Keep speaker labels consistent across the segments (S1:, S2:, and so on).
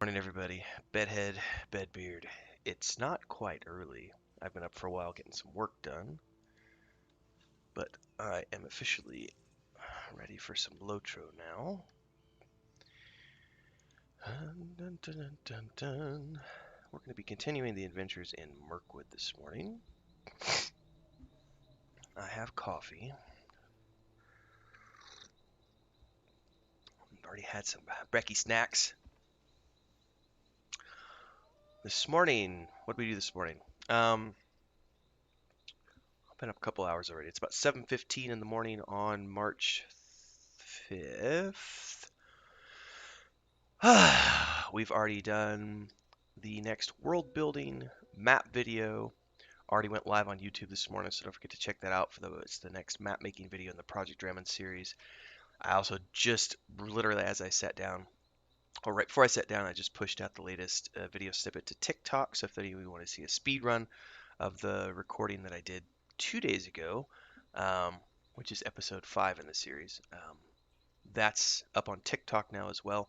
S1: Morning, everybody. Bedhead, bedbeard. It's not quite early. I've been up for a while getting some work done, but I am officially ready for some lotro now. Dun, dun, dun, dun, dun. We're going to be continuing the adventures in Mirkwood this morning. I have coffee. I've already had some brekkie snacks. This morning, what did we do this morning? I've been up a couple hours already. It's about 7:15 in the morning on March 5th. We've already done the next world building map video. Already went live on YouTube this morning, so don't forget to check that out it's the next map making video in the Project Drammond series. I also just literally as I sat down, or right before I sat down, I just pushed out the latest video snippet to TikTok. So if any of you want to see a speed run of the recording that I did 2 days ago, which is episode 5 in the series, that's up on TikTok now as well.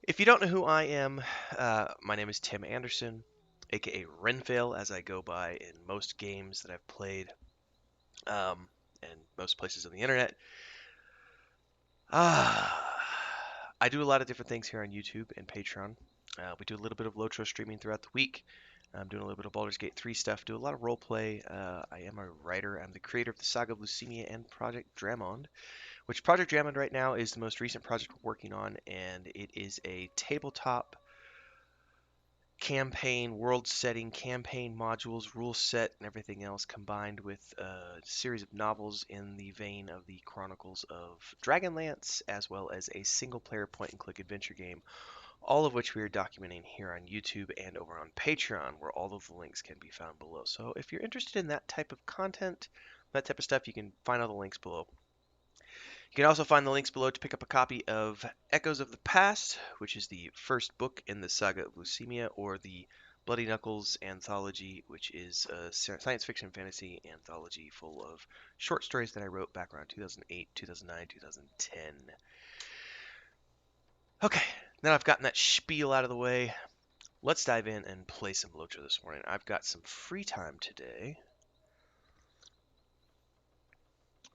S1: If you don't know who I am, my name is Tim Anderson, aka Renfail, as I go by in most games that I've played, and most places on the internet. I do a lot of different things here on YouTube and Patreon. We do a little bit of lotro streaming throughout the week. I'm doing a little bit of Baldur's Gate 3 stuff, do a lot of roleplay. I am a writer. I'm the creator of the Saga of Lucemia and Project Drammond, which Project Drammond right now is the most recent project we're working on, and it is a tabletop campaign, world setting, campaign modules, rule set, and everything else combined with a series of novels in the vein of the Chronicles of Dragonlance, as well as a single player point and click adventure game, all of which we are documenting here on YouTube and over on Patreon, where all of the links can be found below. So if you're interested in that type of content, that type of stuff, you can find all the links below. You can also find the links below to pick up a copy of Echoes of the Past, which is the first book in the Saga of Lucemia, or the Bloody Knuckles anthology, which is a science fiction fantasy anthology full of short stories that I wrote back around 2008, 2009, 2010. Okay, now I've gotten that spiel out of the way. Let's dive in and play some lotro this morning. I've got some free time today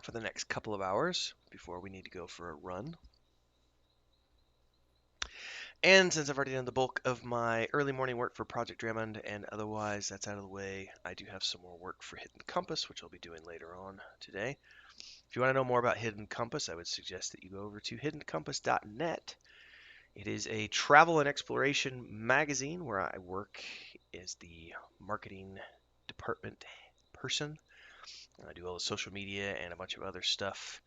S1: for the next couple of hours before we need to go for a run. And since I've already done the bulk of my early morning work for Project Drammond and otherwise that's out of the way, I do have some more work for Hidden Compass, which I'll be doing later on today. If you want to know more about Hidden Compass, I would suggest that you go over to hiddencompass.net. It is a travel and exploration magazine where I work as the marketing department person. I do all the social media and a bunch of other stuff.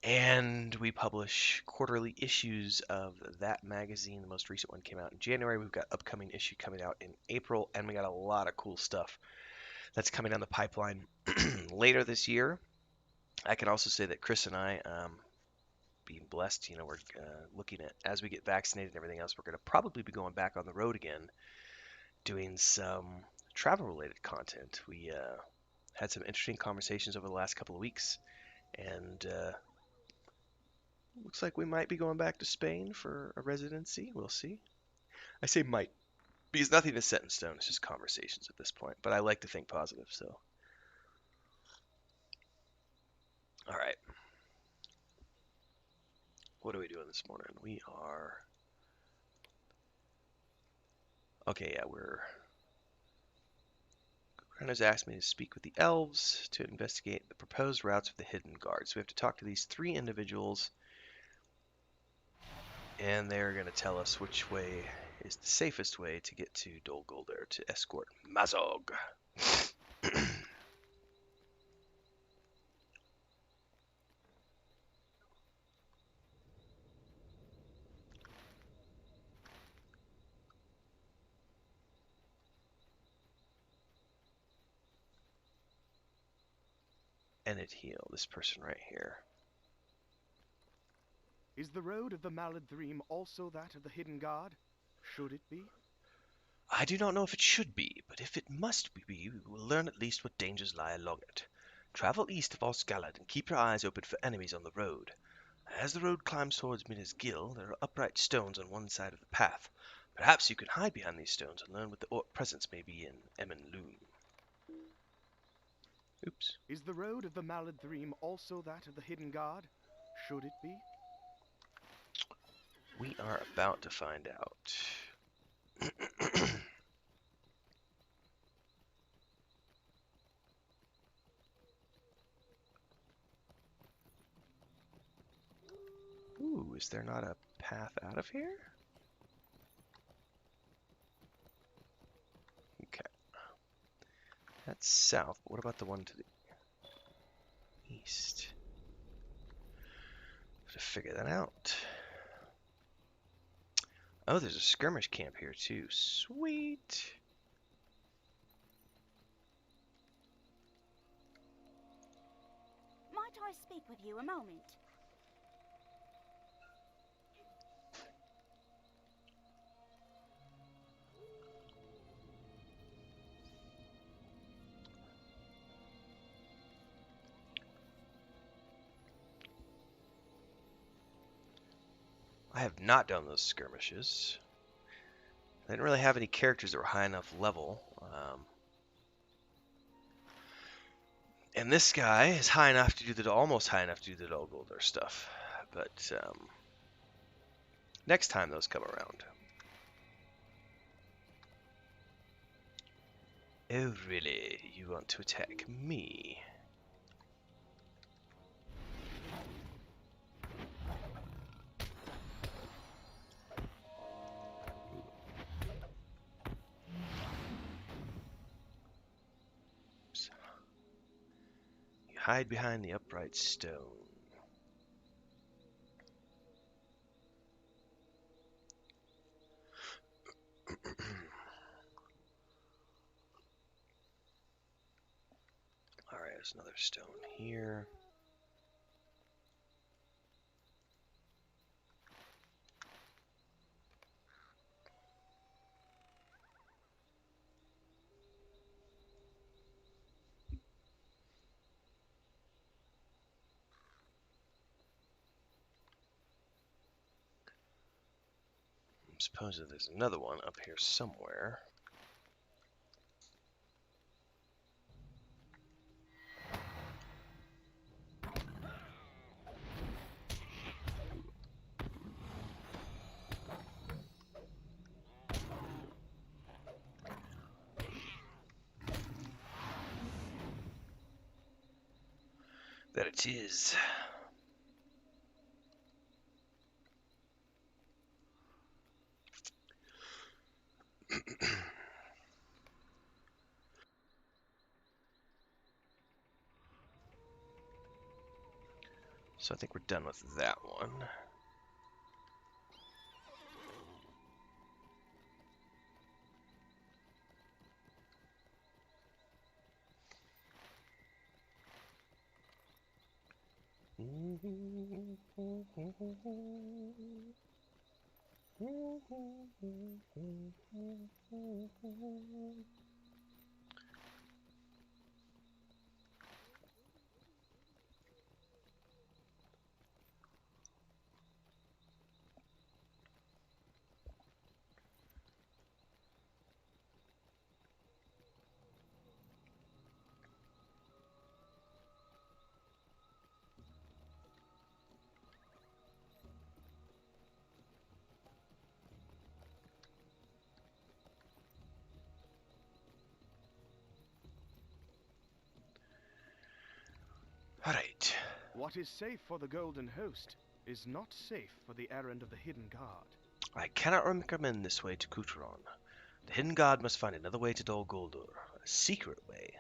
S1: And we publish quarterly issues of that magazine. The most recent one came out in January. We've got upcoming issue coming out in April, and we got a lot of cool stuff that's coming down the pipeline later this year. I can also say that Chris and I, being blessed, we're looking at, as we get vaccinated and everything else, we're going to probably be going back on the road again, doing some travel-related content. We had some interesting conversations over the last couple of weeks, and looks like we might be going back to Spain for a residency. We'll see. I say might because nothing is set in stone. It's just conversations at this point. But I like to think positive, so. All right. What are we doing this morning? We are... Okay, yeah, Crowners asked me to speak with the elves to investigate the proposed routes of the hidden guards. So we have to talk to these 3 individuals, and they're going to tell us which way is the safest way to get to Dol Guldur to escort Mazog. Enid Heal, this person right here.
S2: Is the road of the Maladthream also that of the Hidden Guard? Should it be?
S1: I do not know if it should be, but if it must be, we will learn at least what dangers lie along it. Travel east of Osgallad and keep your eyes open for enemies on the road. As the road climbs towards Mina's Gill, there are upright stones on one side of the path. Perhaps you can hide behind these stones and learn what the presence may be in Emon Loom. Oops.
S2: Is the road of the Maladthream also that of the hidden god? Should it be?
S1: We are about to find out. Ooh, is there not a path out of here? Okay. That's south, but what about the one to the east? To figure that out. Oh, there's a skirmish camp here too. Sweet.
S3: Might I speak with you a moment?
S1: I have not done those skirmishes. I didn't really have any characters that were high enough level. And this guy is high enough to do the almost high enough to do the Dol Guldur stuff. But next time those come around. Oh really? You want to attack me? Oops. You hide behind the upright stone. Alright, there's another stone here. I suppose that there's another one up here somewhere. That it is. So I think we're done with that one. Alright.
S2: What is safe for the Golden Host is not safe for the errand of the hidden god.
S1: I cannot recommend this way to Kuturon. The hidden god must find another way to Dol Guldur, a secret way.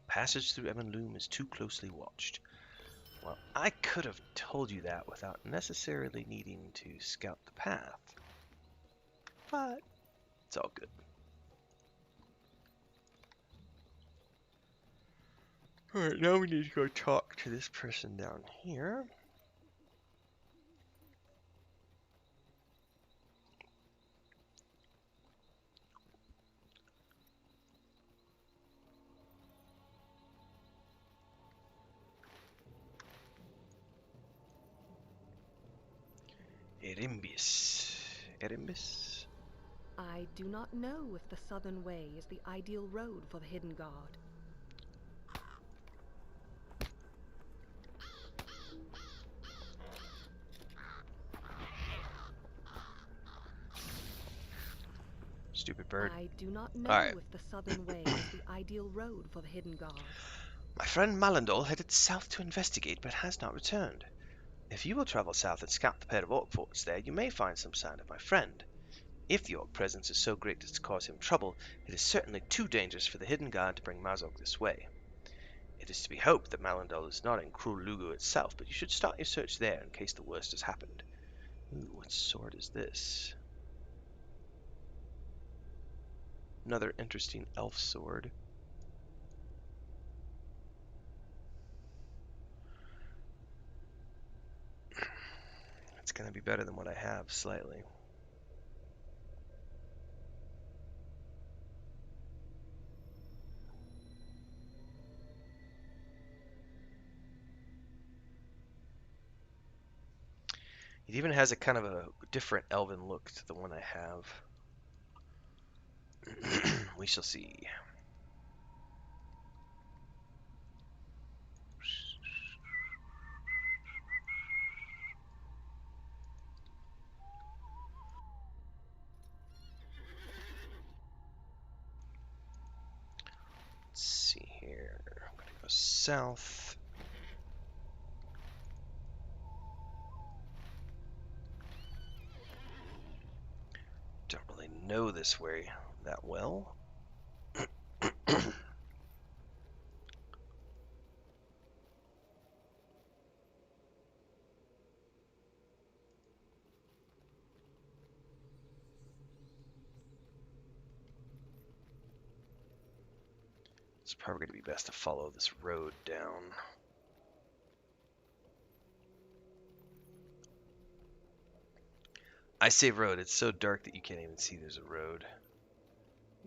S1: Passage through Emon Loom is too closely watched. Well, I could have told you that without necessarily needing to scout the path. But it's all good. Alright, now we need to go talk to this person down here. Erimbis. Erimbis?
S4: I do not know if the southern way is the ideal road for the hidden guard.
S1: Stupid bird.
S4: I do not know
S1: Alright.
S4: if the southern way is the ideal road for the hidden guard.
S1: My friend Malandol headed south to investigate, but has not returned. If you will travel south and scout the pair of orc forts there, you may find some sign of my friend. If the orc presence is so great as to cause him trouble, it is certainly too dangerous for the hidden guard to bring Mazog this way. It is to be hoped that Malandol is not in Cruel Lugu itself, but you should start your search there in case the worst has happened. Ooh, what sword is this? Another interesting elf sword. It's going to be better than what I have, slightly. It even has a kind of a different elven look to the one I have. We shall see. Let's see here. I'm going to go south. Don't really know this way that well. It's probably going to be best to follow this road down. I say road, it's so dark that you can't even see there's a road.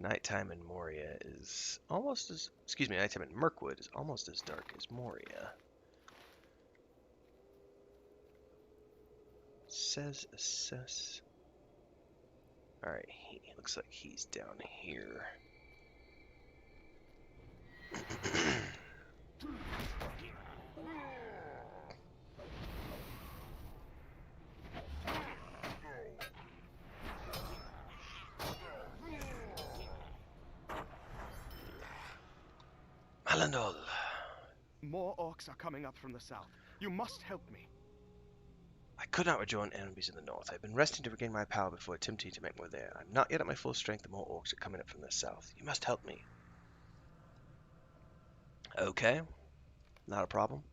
S1: Nighttime in Moria is almost as, nighttime in Mirkwood is almost as dark as Moria. Says assess. Alright, he looks like he's down here. Malandol.
S2: More orcs are coming up from the south. You must help me.
S1: I could not rejoin enemies in the north. I've been resting to regain my power before attempting to make more there. I'm not yet at my full strength. The more orcs are coming up from the south. You must help me. Okay. Not a problem.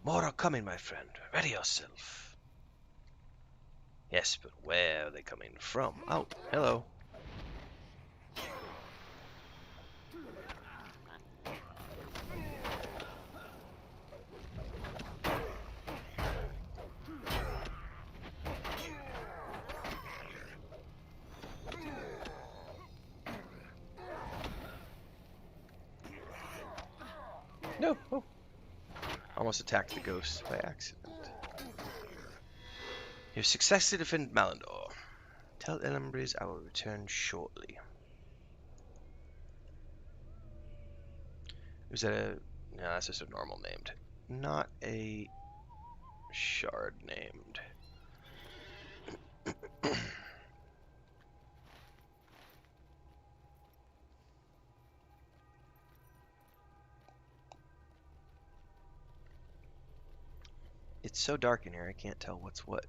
S1: More are coming, my friend. Ready yourself. Yes, but where are they coming from? Oh, hello. No. Oh. Almost attacked the ghost by accident. You have successfully defended Malandor. Tell Elembris I will return shortly. Is that a... No, that's just a normal named. Not a shard named. It's so dark in here, I can't tell what's what.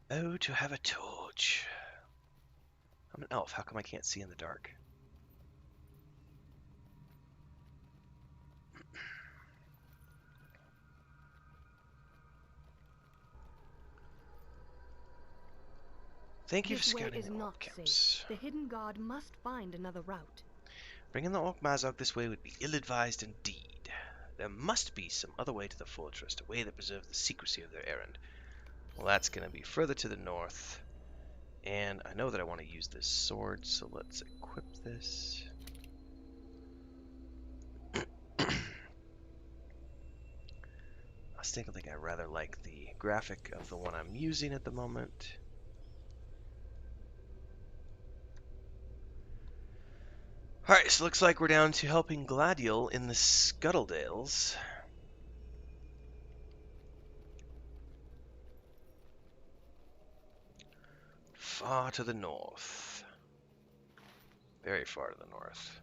S1: Oh, to have a torch. I'm an elf. How come I can't see in the dark? Thank you for
S4: This way
S1: scouting
S4: is
S1: the
S4: not
S1: orc camps.
S4: safe. The hidden god must find another route.
S1: Bringing the Orc Mazog this way would be ill-advised indeed. There must be some other way to the fortress, a way that preserves the secrecy of their errand. Well, that's going to be further to the north. And I know that I want to use this sword, so let's equip this. I still think I rather like the graphic of the one I'm using at the moment. Alright, so looks like we're down to helping Gladiel in the Scuttledales. Far to the north. Very far to the north.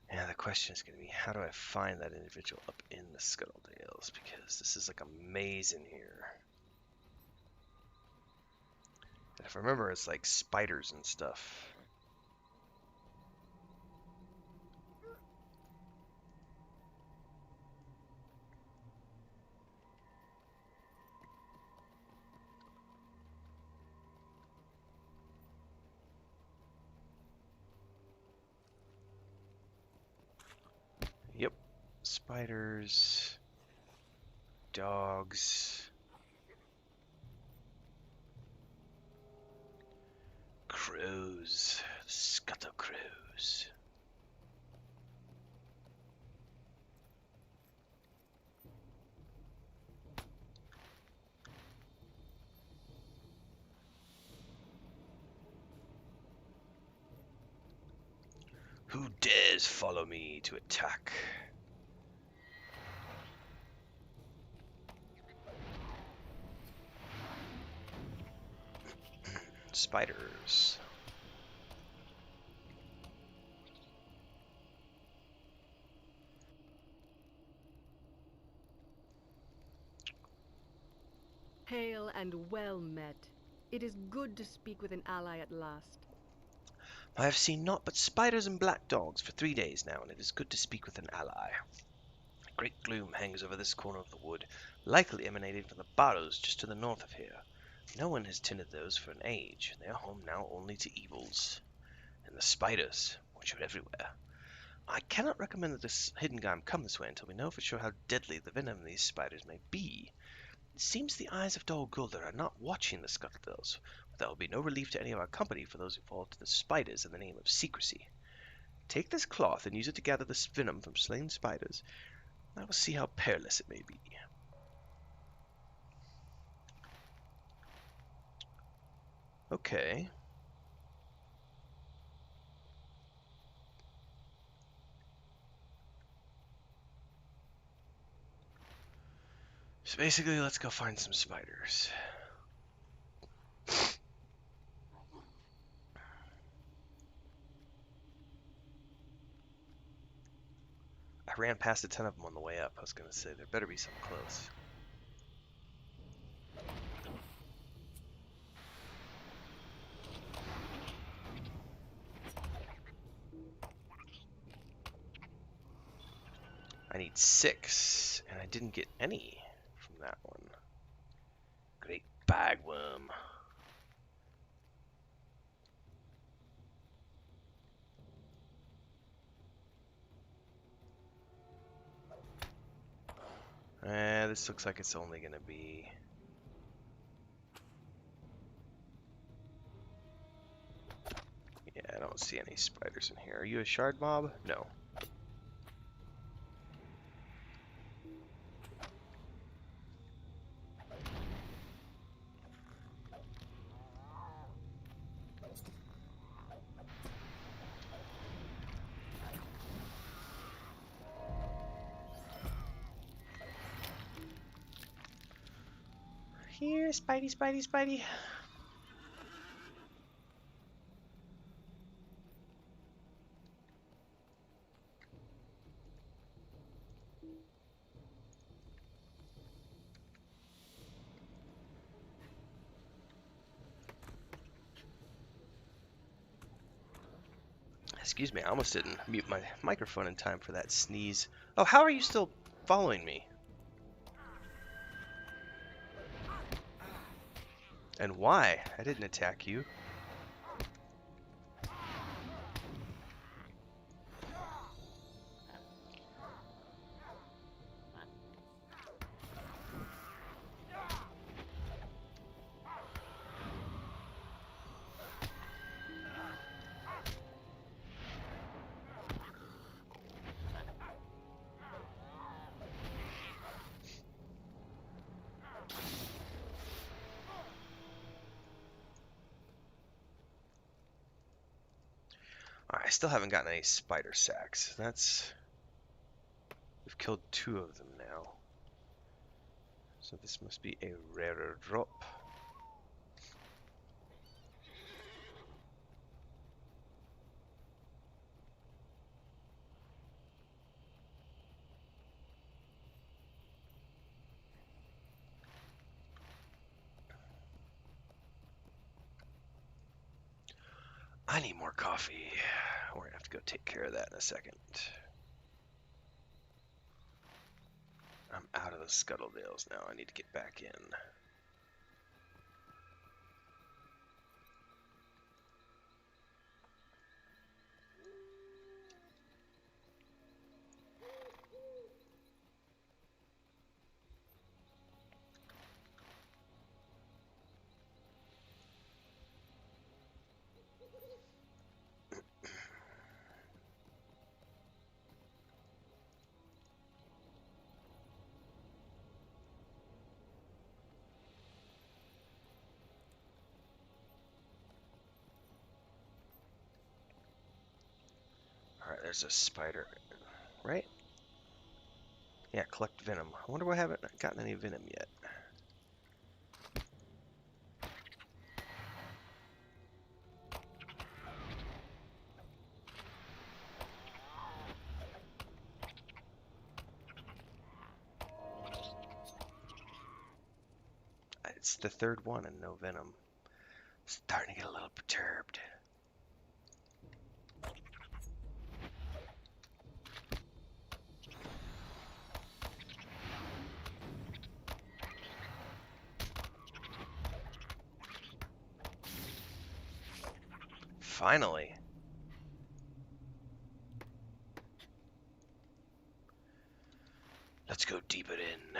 S1: Yeah, the question is going to be, how do I find that individual up in the Scuttledales? Because this is like a maze in here. And if I remember, it's like spiders and stuff. Yep. Spiders. Dogs. Crows. Scuttle crows. Who dares follow me to attack? Spiders.
S4: Hail and well met. It is good to speak with an ally at last.
S1: I have seen naught but spiders and black dogs for 3 days now, and it is good to speak with an ally. A great gloom hangs over this corner of the wood, likely emanating from the barrows just to the north of here. No one has tended those for an age, and they are home now only to evils. And the spiders, which are everywhere. I cannot recommend that this hidden game come this way until we know for sure how deadly the venom of these spiders may be. It seems the eyes of Dol Guldur are not watching the Scuttledales, but that will be no relief to any of our company for those who fall to the spiders in the name of secrecy. Take this cloth and use it to gather this venom from slain spiders. I will see how perilous it may be. Okay. So basically, let's go find some spiders. I ran past a ton of them on the way up. I was going to say, there better be some close. I need 6, and I didn't get any from that one. Great bagworm. This looks like it's only going to be... Yeah, I don't see any spiders in here. Are you a shard mob? No. here, Spidey, Spidey, Spidey. Excuse me, I almost didn't mute my microphone in time for that sneeze. Oh, how are you still following me? And why? I didn't attack you. Alright, I still haven't gotten any spider sacks. We've killed 2 of them now. So this must be a rarer drop. I need more coffee. We're gonna have to go take care of that in a second. I'm out of the Scuttledales now. I need to get back in. Alright, there's a spider. Right? Yeah, collect venom. I wonder why I haven't gotten any venom yet. It's the 3rd one and no venom. Starting to get a little perturbed. Finally. Let's go deep it in.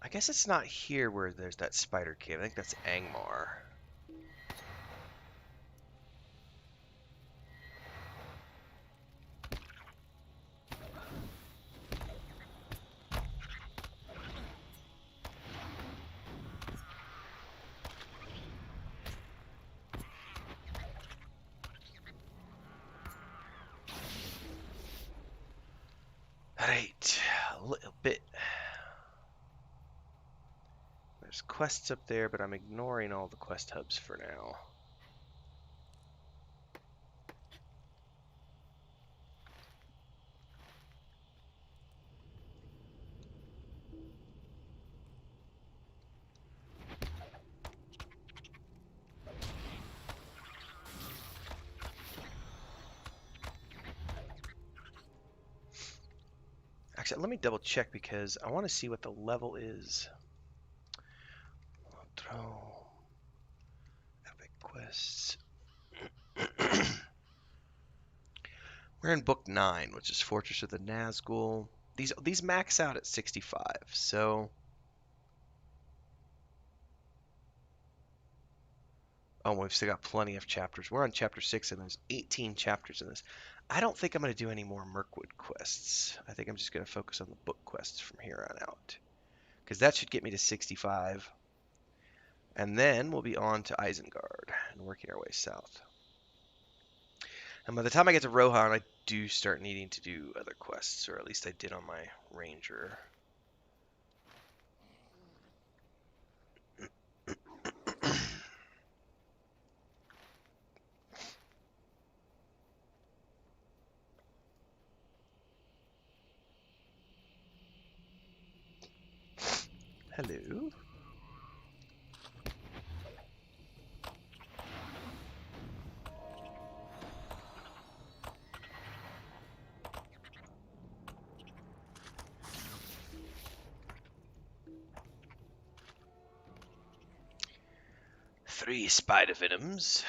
S1: I guess it's not here where there's that spider cave. I think that's Angmar. Alright, a little bit. There's quests up there, but I'm ignoring all the quest hubs for now. Actually, let me double check because I want to see what the level is. Lotro. Epic quests. We're in book 9, which is Fortress of the Nazgul. These max out at 65, so oh, we've still got plenty of chapters. We're on chapter 6 and there's 18 chapters in this. I don't think I'm going to do any more Mirkwood quests. I think I'm just going to focus on the book quests from here on out. Because that should get me to 65. And then we'll be on to Isengard and working our way south. And by the time I get to Rohan, I do start needing to do other quests, or at least I did on my ranger. Hello. Three spider venoms.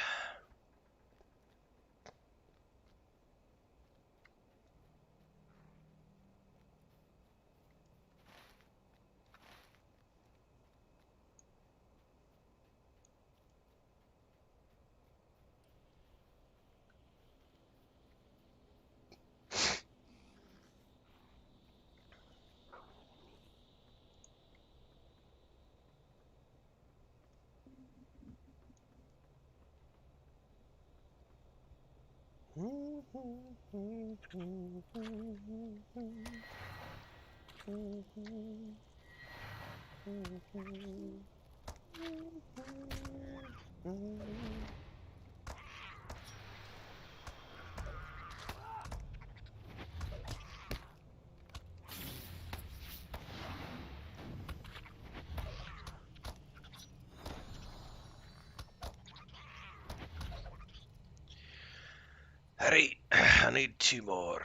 S1: Hurry, I need two more.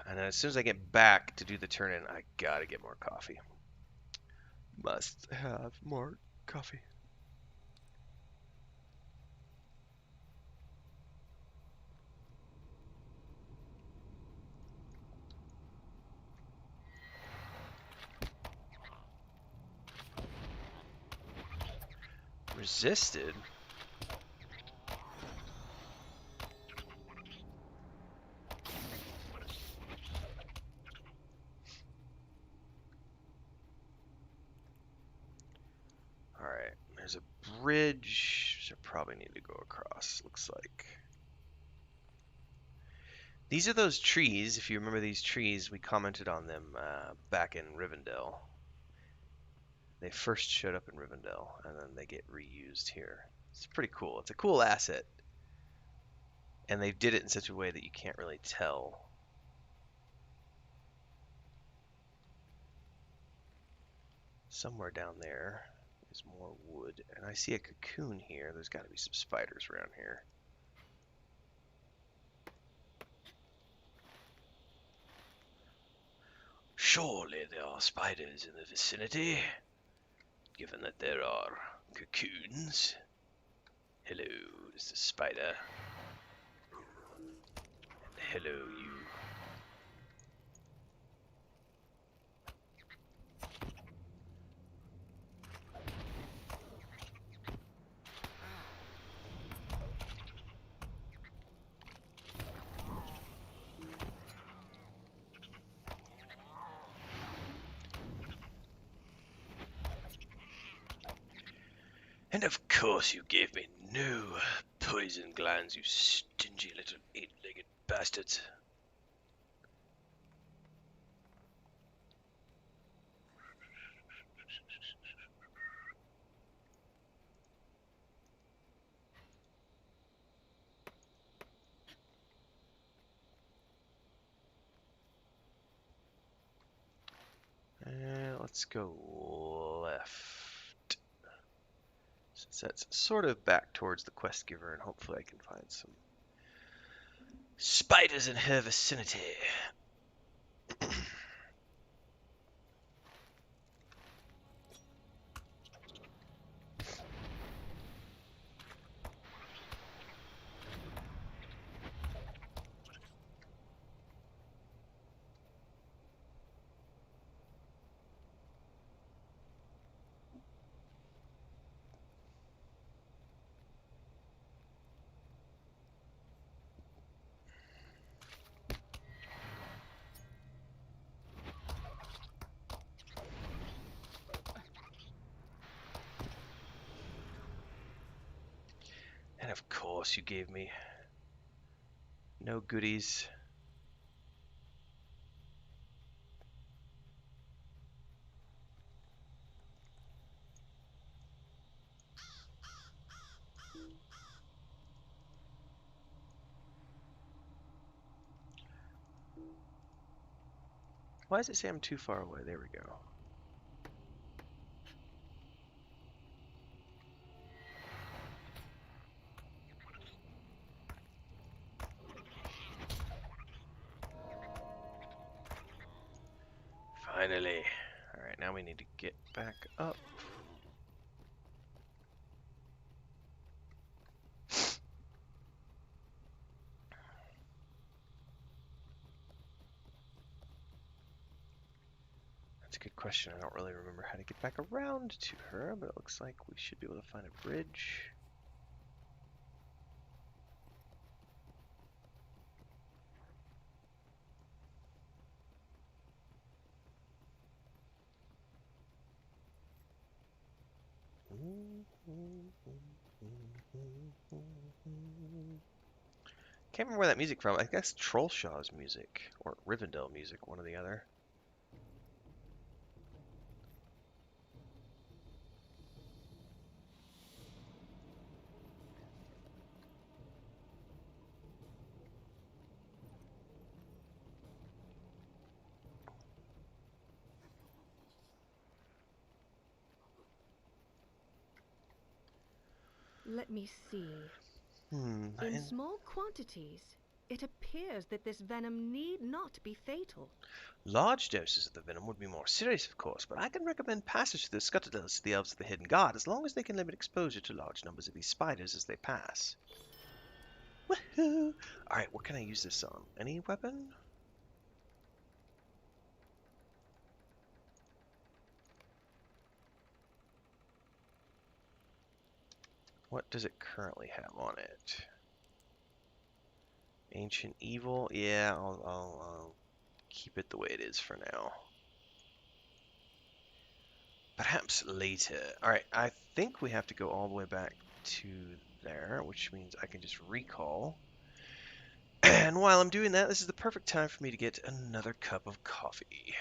S1: And then as soon as I get back to do the turn-in, I gotta get more coffee. Must have more coffee. Resisted? Alright, there's a bridge, which I probably need to go across, looks like. These are those trees, if you remember these trees, we commented on them back in Rivendell. They first showed up in Rivendell, and then they get reused here. It's pretty cool. It's a cool asset. And they did it in such a way that you can't really tell. Somewhere down there is more wood. And I see a cocoon here. There's got to be some spiders around here. Surely there are spiders in the vicinity, given that there are cocoons. Hello, this is a spider. And hello, you. And of course you gave me no poison glands, you stingy little eight-legged bastards. And let's go left. Since that's sort of back towards the quest giver, and hopefully I can find some spiders in her vicinity. course you gave me no goodies. Why does it say I'm too far away? There we go. Finally. Alright, now we need to get back up. That's a good question. I don't really remember how to get back around to her, but it looks like we should be able to find a bridge. Can't remember where that music from. I guess Trollshaw's music or Rivendell music, one or the other.
S4: Let me see. In
S1: And
S4: small quantities, it appears that this venom need not be fatal.
S1: large doses of the venom would be more serious, of course, but I can recommend passage through the scuttles to the elves of the Hidden Guard as long as they can limit exposure to large numbers of these spiders as they pass. Woohoo! Alright, what can I use this on? Any weapon? What does it currently have on it? Ancient Evil? Yeah, I'll keep it the way it is for now. Perhaps later. Alright, I think we have to go all the way back to there, which means I can just recall. And while I'm doing that, this is the perfect time for me to get another cup of coffee.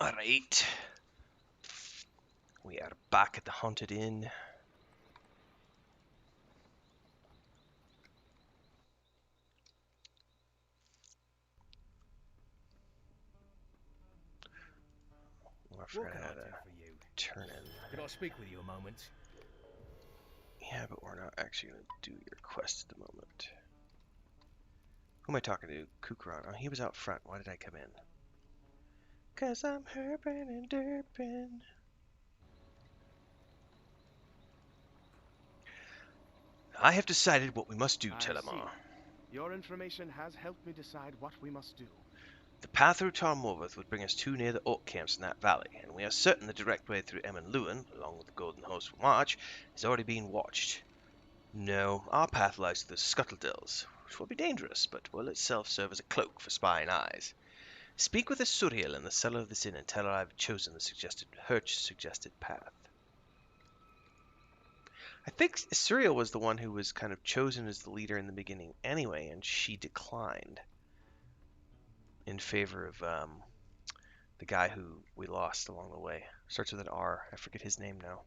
S1: Alright. We are back at the Haunted Inn. I
S2: What
S1: forgot
S2: can
S1: how
S2: I do
S1: to
S2: for you?
S1: turn in.
S2: Can I speak with you a moment?
S1: Yeah, but we're not actually going to do your quest at the moment. Who am I talking to? Kukran. Oh, he was out front. Why did I come in? 'Cause I'm herping and derping. I have decided what we must do,
S2: I see.
S1: Telimar.
S2: Your information has helped me decide what we must do.
S1: The path through Tar Morvath would bring us too near the orc camps in that valley, and we are certain the direct way through Emyn Luin, along with the Golden Host March, is already being watched. No, our path lies through the Scuttledills, which will be dangerous, but will itself serve as a cloak for spying eyes. Speak with Asuriel in the cellar of this inn and tell her I have chosen the suggested path. I think Asuriel was the one who was kind of chosen as the leader in the beginning anyway, and she declined in favor of the guy who we lost along the way. Starts with an R. I forget his name now.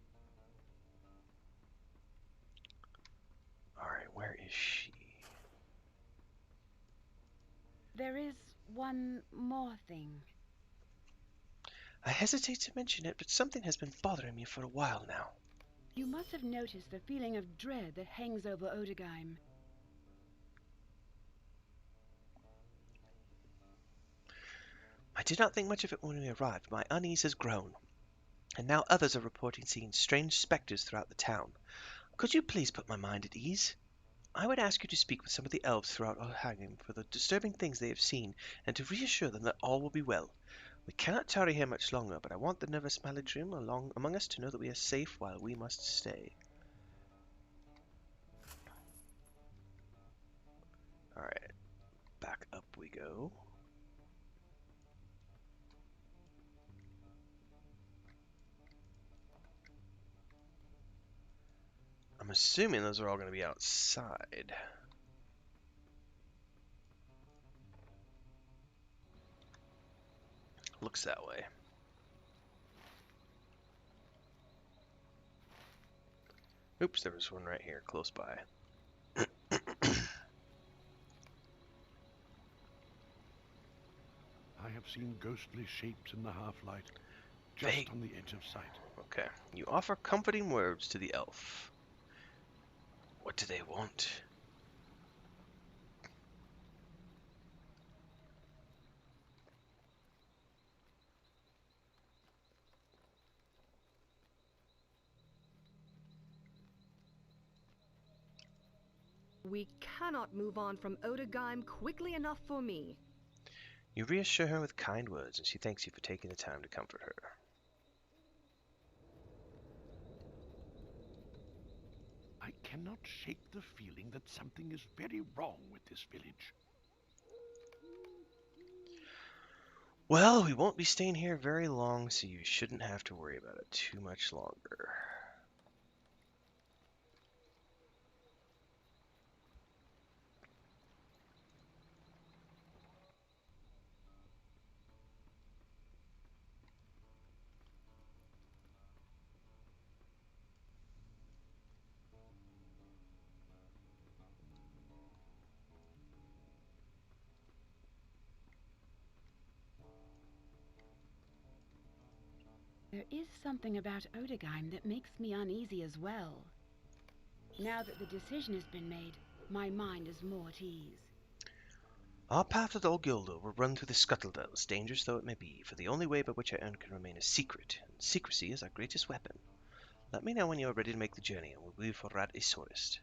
S1: Alright, where is she?
S5: There is one more thing.
S1: I hesitate to mention it, but something has been bothering me for a while now.
S5: You must have noticed the feeling of dread that hangs over Odegaim.
S1: I did not think much of it when we arrived. My unease has grown, and now others are reporting seeing strange spectres throughout the town. Could you please put my mind at ease? I would ask you to speak with some of the elves throughout Alhagen for the disturbing things they have seen, and to reassure them that all will be well. We cannot tarry here much longer, but I want the nervous Maladrim among us to know that we are safe while we must stay. Alright, back up we go. I'm assuming those are all going to be outside. Looks that way. Oops, there was one right here, close by.
S6: I have seen ghostly shapes in the half-light, just
S1: Vague.
S6: on the edge of sight.
S1: Okay, you offer comforting words to the elf. What do they want?
S4: We cannot move on from Odegaim quickly enough for me.
S1: You reassure her with kind words, and she thanks you for taking the time to comfort her.
S6: I cannot shake the feeling that something is very wrong with this village.
S1: Well, we won't be staying here very long, so you shouldn't have to worry about it too much longer.
S5: There is something about Odegaim that makes me uneasy as well. Now that the decision has been made, my mind is more at ease.
S1: Our path to Dol Guldur will run through the Scuttledells, dangerous though it may be, for the only way by which I earn can remain a secret, and secrecy is our greatest weapon. Let me know when you are ready to make the journey, and we'll leave for Rad Iorist,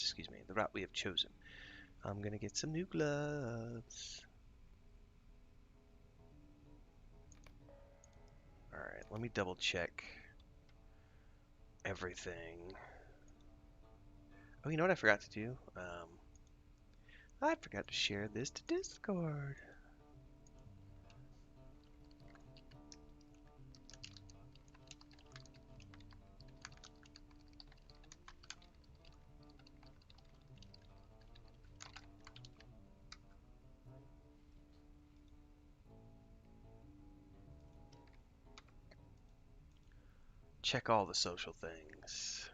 S1: excuse me, the route we have chosen. I'm gonna get some new gloves. Alright, let me double check everything. Oh, you know what I forgot to do? I forgot to share this to Discord. Check all the social things.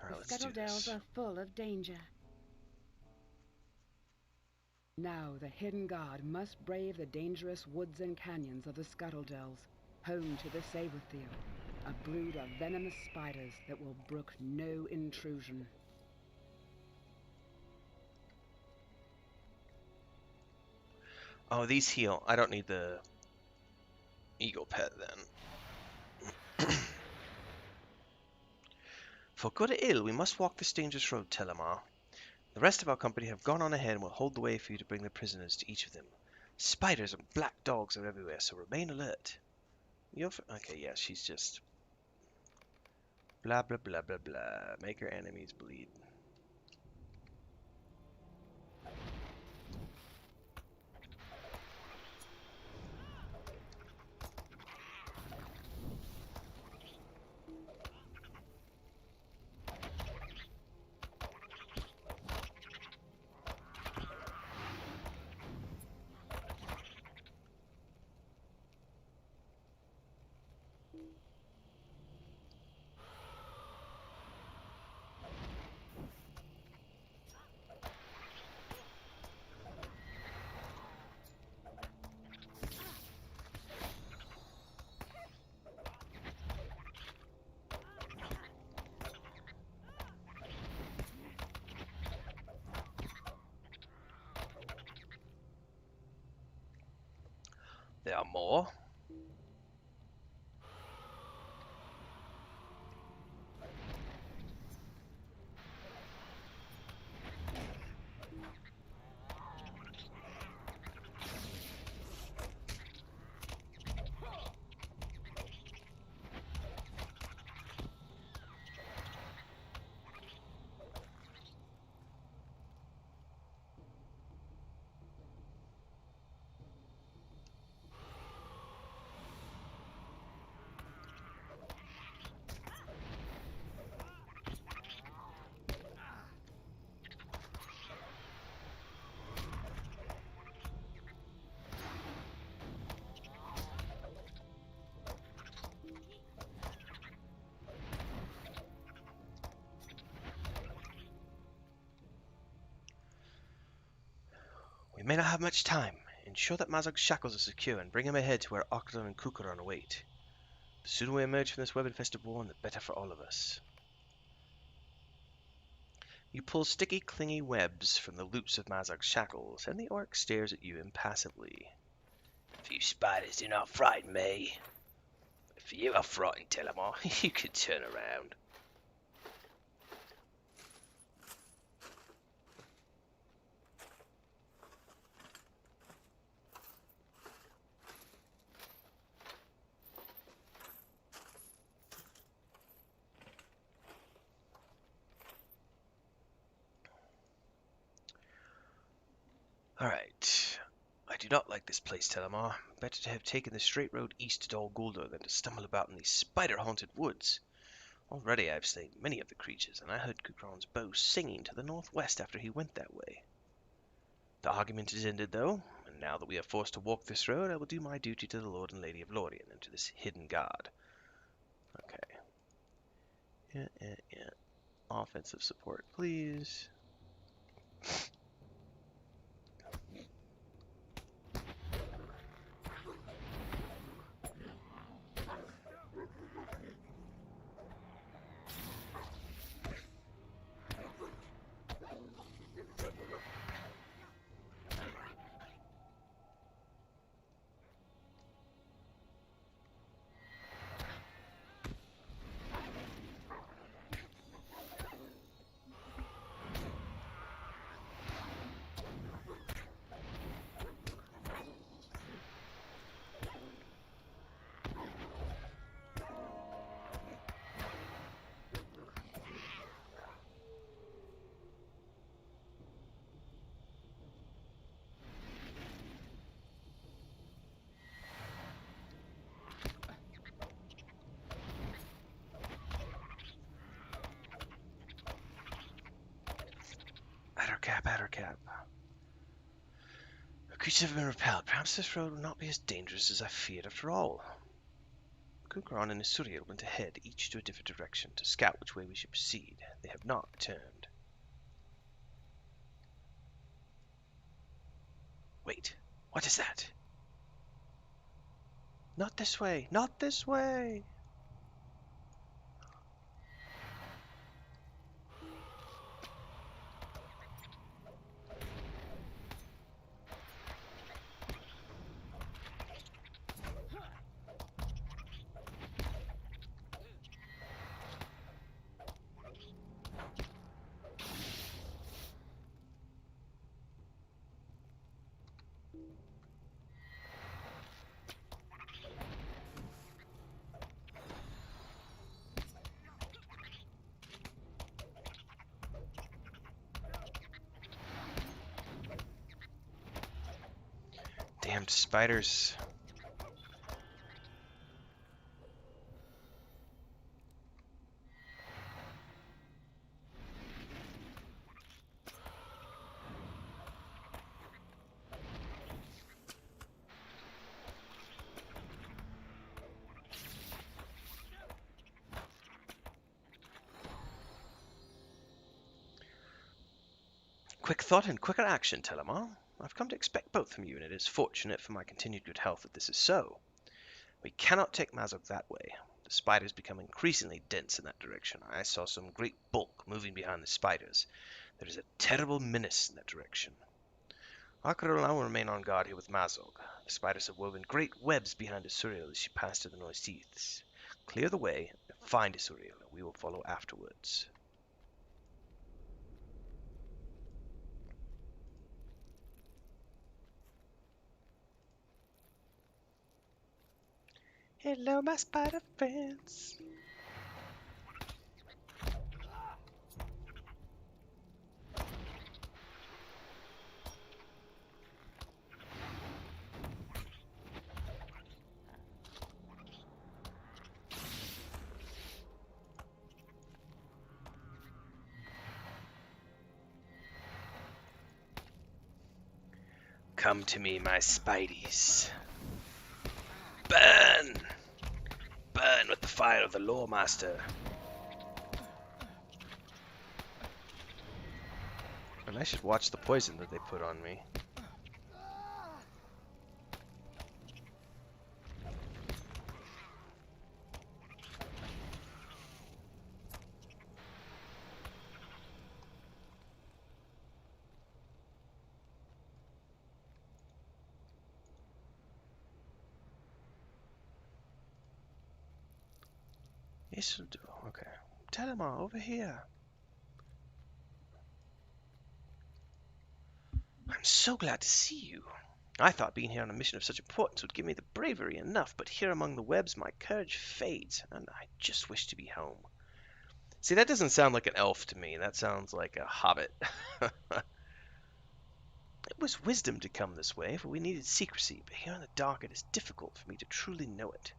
S1: Alright,
S5: The
S1: let's do
S5: Scuttledells
S1: this.
S5: are full of danger.
S7: Now the hidden guard must brave the dangerous woods and canyons of the Scuttledells, home to the Saberthiel, a brood of venomous spiders that will brook no intrusion.
S1: Oh, these heal. I don't need the eagle pet then. For good or ill, we must walk this dangerous road, Telimar. The rest of our company have gone on ahead and will hold the way for you to bring the prisoners to each of them. Spiders and black dogs are everywhere, so remain alert. Okay, yeah, she's just blah blah blah blah blah. Make her enemies bleed. There are more. We may not have much time. Ensure that Mazog's shackles are secure and bring him ahead to where Octodon and Kukuron await. The sooner we emerge from this web-infested warren, the better for all of us. You pull sticky, clingy webs from the loops of Mazog's shackles, and the orc stares at you impassively. Few spiders do not frighten me. If you are frightened, Telimar, you could turn around. Alright. I do not like this place, Telimar. Better to have taken the straight road east to Dol Guldur than to stumble about in these spider-haunted woods. Already I have slain many of the creatures, and I heard Kukuron's bow singing to the northwest after he went that way. The argument is ended, though, and now that we are forced to walk this road, I will do my duty to the Lord and Lady of Lorien and to this hidden god. Okay. Yeah. Offensive support, please. Addercap. The creatures have been repelled. Perhaps this road will not be as dangerous as I feared after all. Kukuron and Isuriel went ahead, each to a different direction, to scout which way we should proceed. They have not returned. Wait, what is that? Not this way! Not this way! Damned spiders. Quick thought and quicker action, Telimar. I've come to expect both from you, and it is fortunate for my continued good health that this is so. We cannot take Mazog that way. The spiders become increasingly dense in that direction. I saw some great bulk moving behind the spiders. There is a terrible menace in that direction. Akarul, I will remain on guard here with Mazog. The spiders have woven great webs behind Isuriel as she passed to the North Seas. Clear the way and find Isuriel, and we will follow afterwards. Hello, my spider friends. Come to me, my spideys. Burn! Burn with the fire of the Loremaster. And I should watch the poison that they put on me. This will do. Okay. Telimar, over here. I'm so glad to see you. I thought being here on a mission of such importance would give me the bravery enough, but here among the webs my courage fades, and I just wish to be home. See, that doesn't sound like an elf to me. That sounds like a hobbit. It was wisdom to come this way, for we needed secrecy, but here in the dark it is difficult for me to truly know it.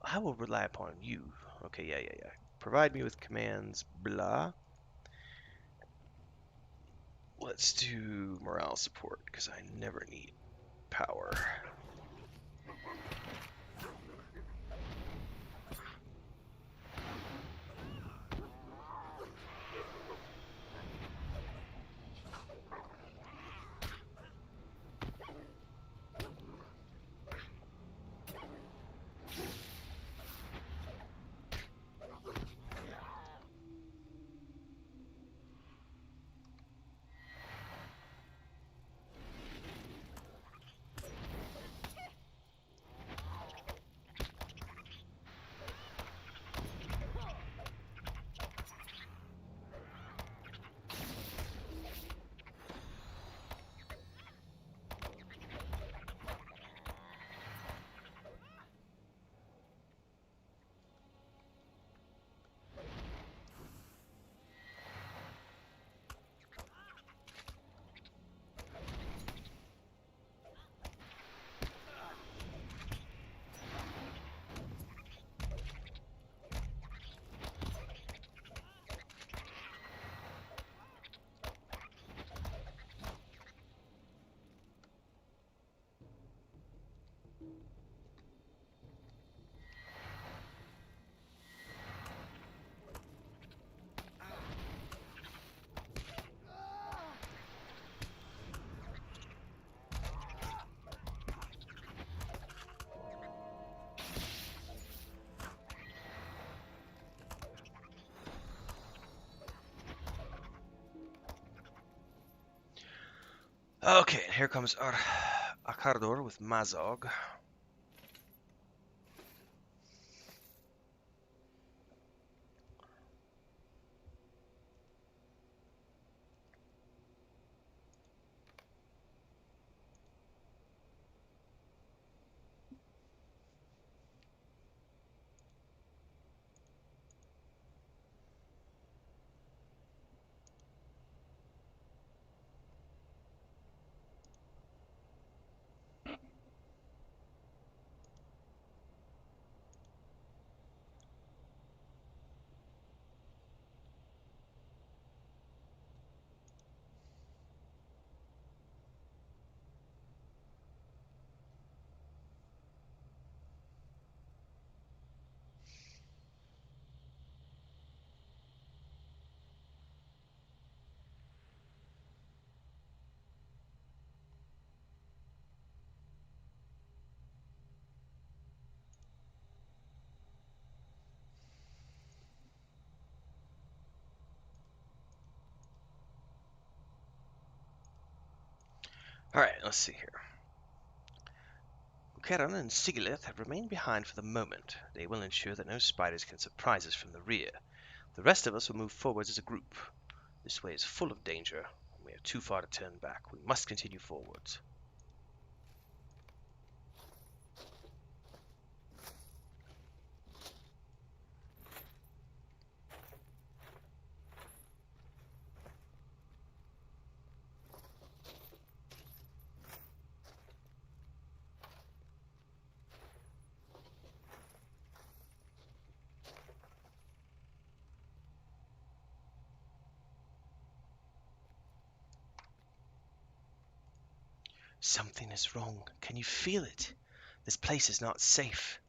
S1: I will rely upon you. Okay, yeah. Provide me with commands, blah. Let's do morale support, because I never need power. Okay, here comes our Akardor with Mazog. Alright, let's see here. Lucaron and Sigilith have remained behind for the moment. They will ensure that no spiders can surprise us from the rear. The rest of us will move forwards as a group. This way is full of danger, and we are too far to turn back. We must continue forwards. Something is wrong. Can you feel it? This place is not safe.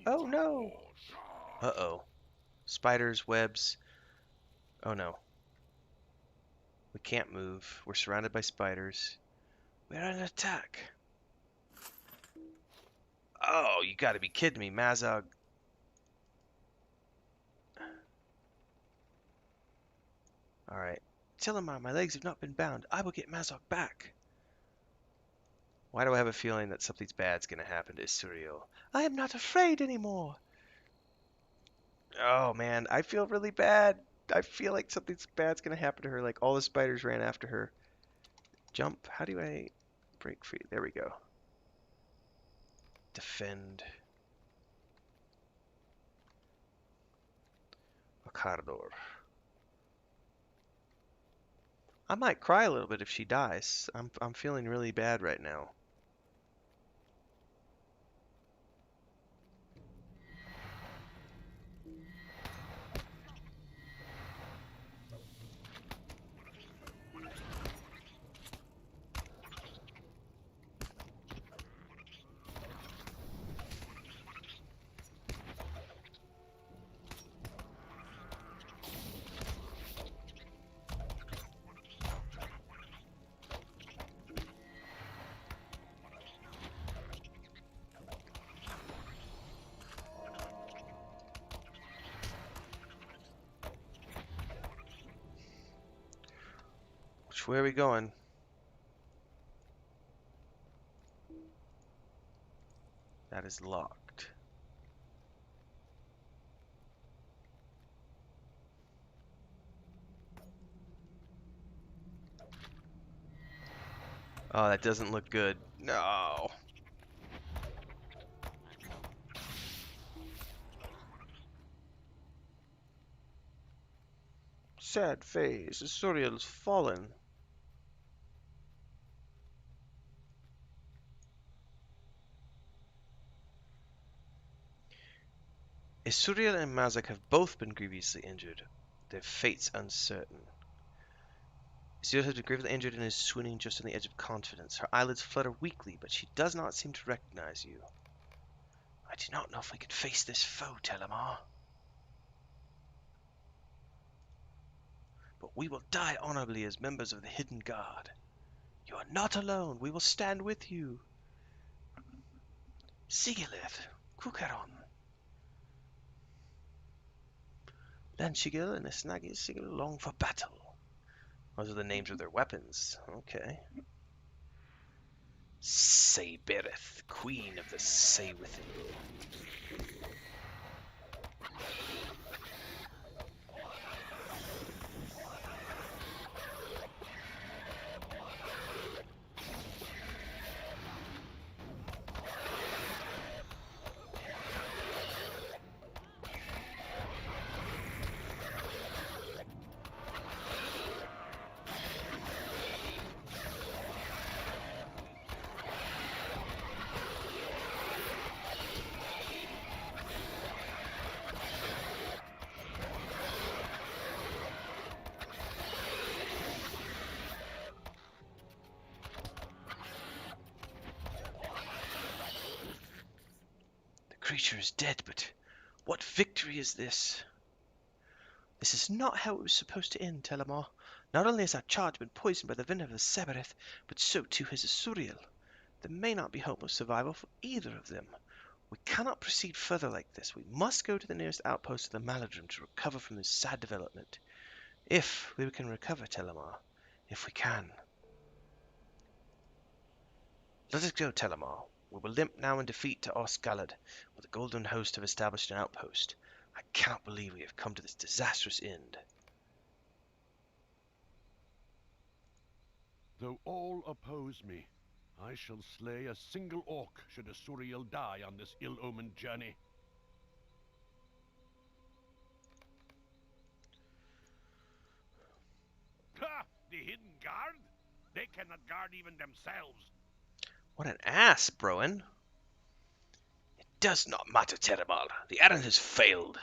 S1: Oh no! Uh-oh. Spiders, webs. Oh no. We can't move. We're surrounded by spiders. We're under attack. Oh, you gotta be kidding me, Mazog. Alright. Telimar, my legs have not been bound. I will get Mazog back. Why do I have a feeling that something bad's gonna happen to Isuriel? I am not afraid anymore. Oh man, I feel really bad. I feel like something bad's gonna happen to her. Like all the spiders ran after her. Jump. How do I break free? There we go. Defend. Acardor. I might cry a little bit if she dies. I'm feeling really bad right now. Which way are we going? That is locked. Oh, that doesn't look good. No. Sad face. Isuriel's fallen. Isuriel and Mazak have both been grievously injured. Their fates uncertain. Isuriel has been gravely injured and is swooning just on the edge of confidence. Her eyelids flutter weakly, but she does not seem to recognize you. I do not know if we can face this foe, Telimar. But we will die honorably as members of the Hidden Guard. You are not alone. We will stand with you. Sigilith, Kukaron, Lanchigil and Isnagi Sigil long for battle. Those are the names of their weapons. Okay. Saberith, Queen of the Saywithin. The creature is dead, but what victory is this? This is not how it was supposed to end, Telimar. Not only has our charge been poisoned by the venom of the Saberith, but so too has Isuriel. There may not be hope of survival for either of them. We cannot proceed further like this. We must go to the nearest outpost of the Maladrim to recover from this sad development. If we can recover, Telimar. If we can. Let us go, Telimar. We will limp now in defeat to Osgallad, where the Golden Host have established an outpost. I cannot believe we have come to this disastrous end.
S6: Though all oppose me, I shall slay a single orc should Asuriel die on this ill-omened journey. Ha! The Hidden Guard? They cannot guard even themselves.
S1: What an ass, Broen. It does not matter, Telimar. The errand has failed.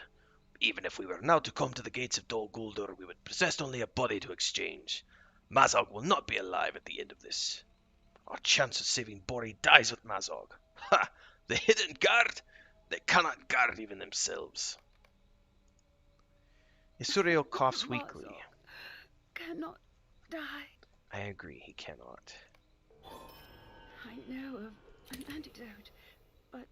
S1: Even if we were now to come to the gates of Dol Guldur, we would possess only a body to exchange. Mazog will not be alive at the end of this. Our chance of saving Bori dies with Mazog. Ha! The Hidden Guard? They cannot guard even themselves. Isuriel coughs weakly.
S5: Cannot die.
S1: I agree, he cannot.
S5: I know of an antidote, but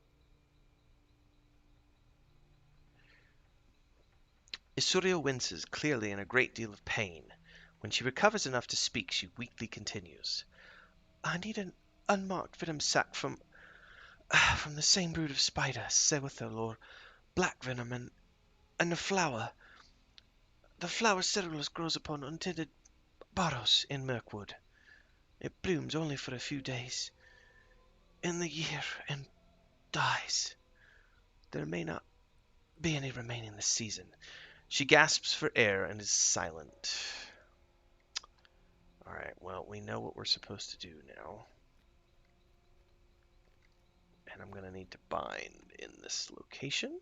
S1: Isuriel winces, clearly in a great deal of pain. When she recovers enough to speak, she weakly continues. I need an unmarked venom sac from the same brood of spider, Sewithel, or black venom, and a flower. The flower cellulose grows upon untended barrows in Mirkwood. It blooms only for a few days in the year and dies. There may not be any remaining this season. She gasps for air and is silent. Alright, well, we know what we're supposed to do now. And I'm going to need to bind in this location.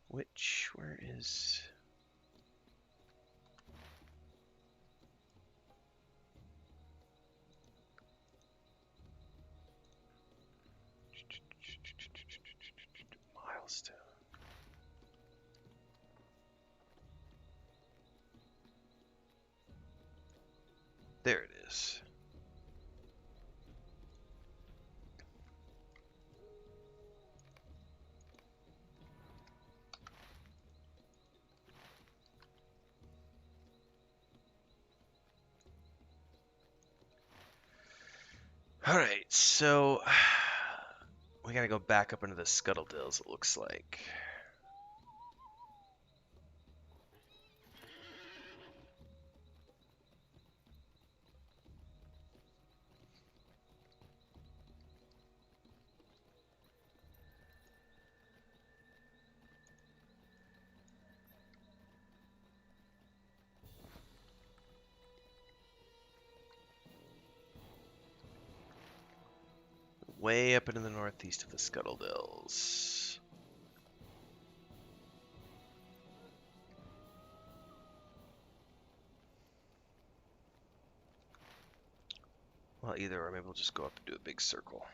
S1: Where is... Milestone. There it is. Alright, so we gotta go back up into the Scuttledills, it looks like. Way up into the northeast of the Scuttledills. Well, either or maybe we'll just go up and do a big circle.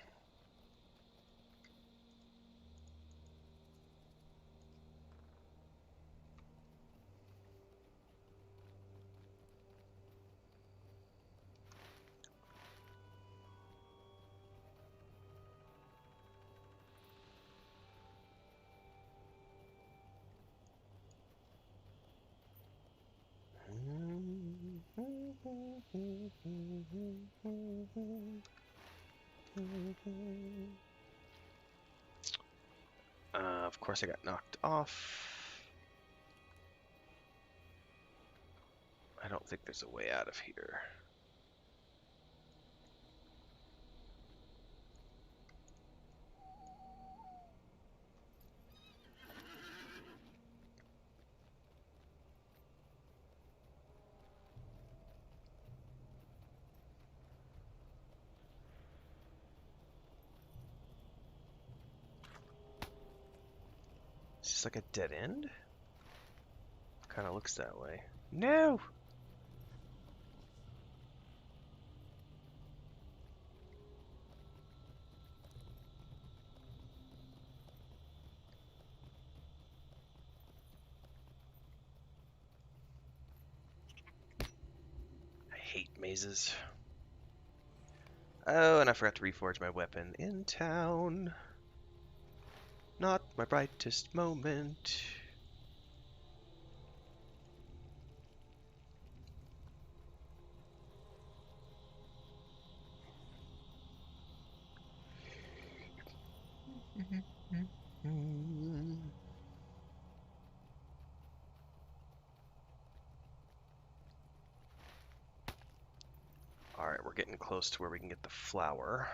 S1: Of course I got knocked off. I don't think there's a way out of here. Is this like a dead end? Kind of looks that way. No! I hate mazes. Oh, and I forgot to reforge my weapon in town. Not my brightest moment. Alright, we're getting close to where we can get the flower.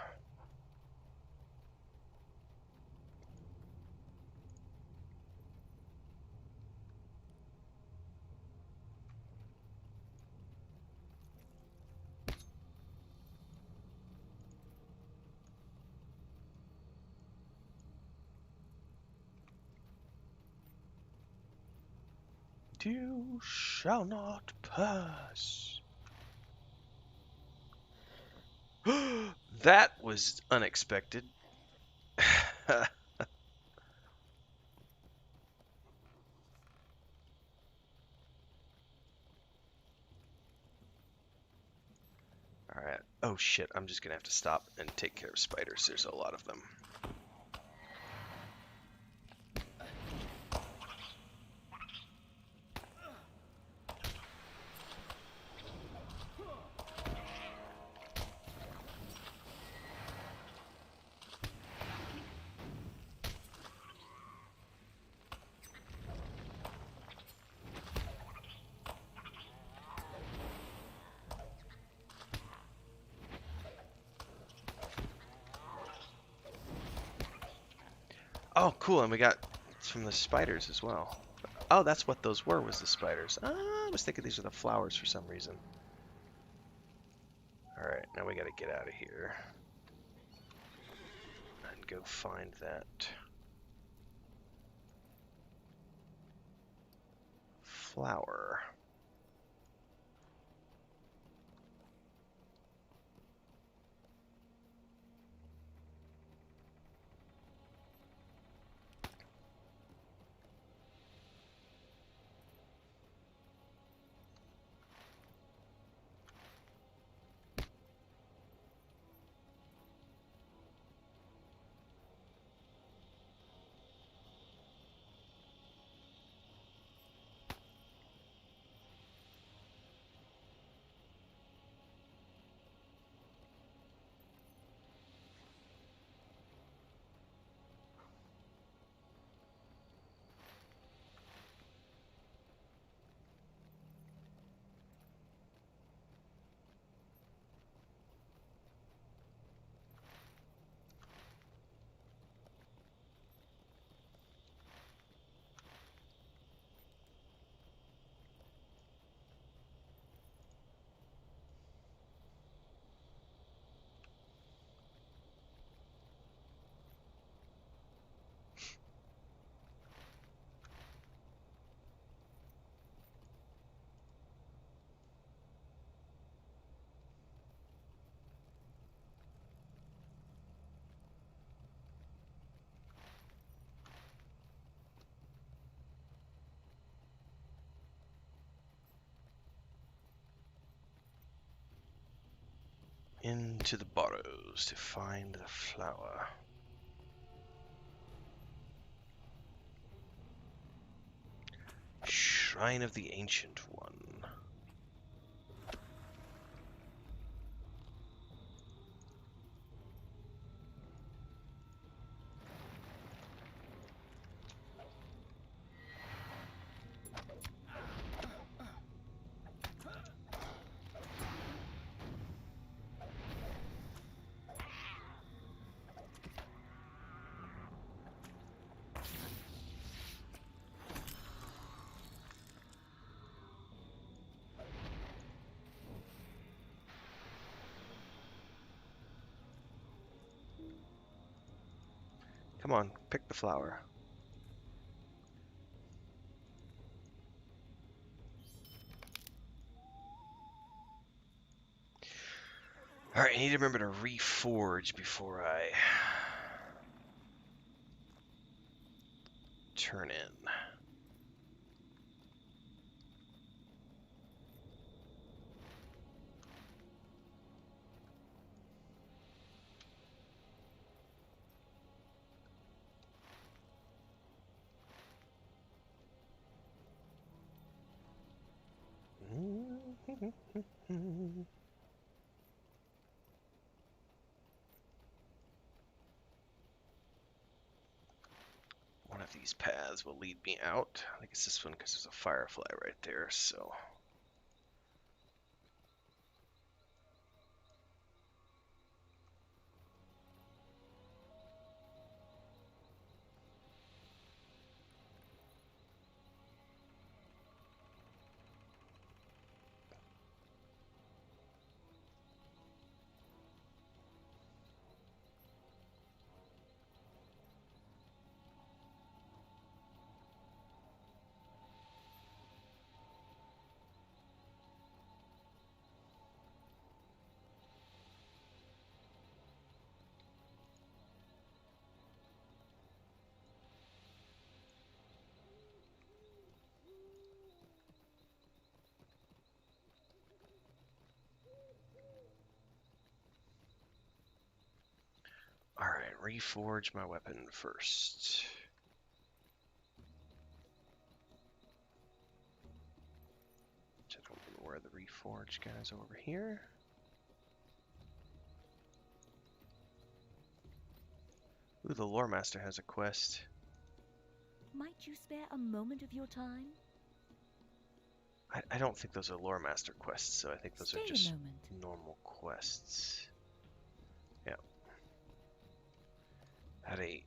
S1: You shall not pass. That was unexpected. Alright. Oh shit, I'm just gonna have to stop and take care of spiders. There's a lot of them. Oh, cool, and we got from the spiders as well. Oh, that's what those were, was the spiders. I was thinking these were the flowers for some reason. Alright, now we gotta get out of here. And go find that flower. Into the burrows to find the flower. Shrine of the Ancient One. Come on, pick the flower. Alright, I need to remember to reforge before I turn in. these paths will lead me out. I think it's this one because there's a firefly right there, so... Alright, reforge my weapon first. I don't remember where the reforge guys are over here. Ooh, the Loremaster has a quest.
S8: Might you spare a moment of your time?
S1: I don't think those are Loremaster quests, so I think those
S8: Stay
S1: are just
S8: a moment.
S1: normal quests. Yeah. At 8.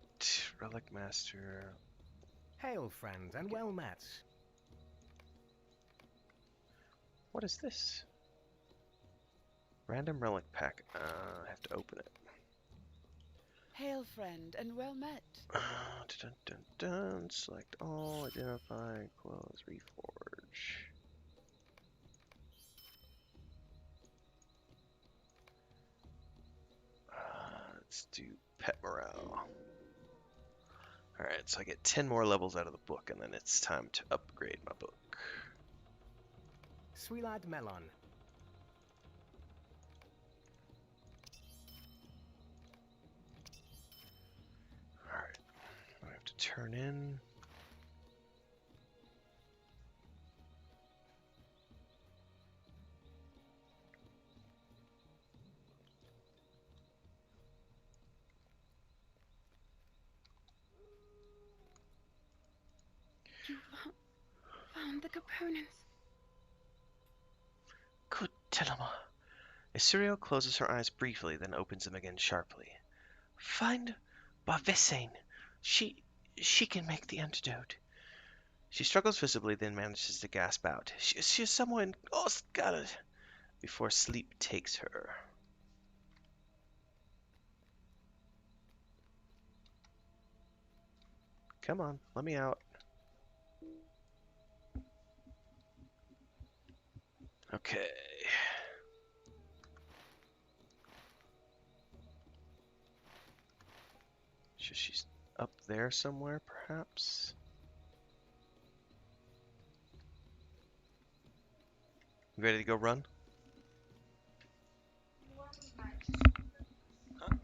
S1: Relic Master.
S9: Hail, friend, and well met.
S1: What is this? Random relic pack. I have to open it.
S7: Hail, friend, and well met.
S1: Dun, dun, dun. Select all. Identify. Close. Reforge. Let's do pet morale. Alright, so I get 10 more levels out of the book, and then it's time to upgrade my book.
S9: Sweelad Melon.
S1: Alright, I have to turn in.
S5: You found the components.
S1: Good Telimar. Isurio closes her eyes briefly, then opens them again sharply. Find Barvesane. She can make the antidote. She struggles visibly, then manages to gasp out. She's somewhere in Ostgard before sleep takes her. Come on, let me out. Okay. She's up there somewhere, perhaps? You ready to go run? Huh?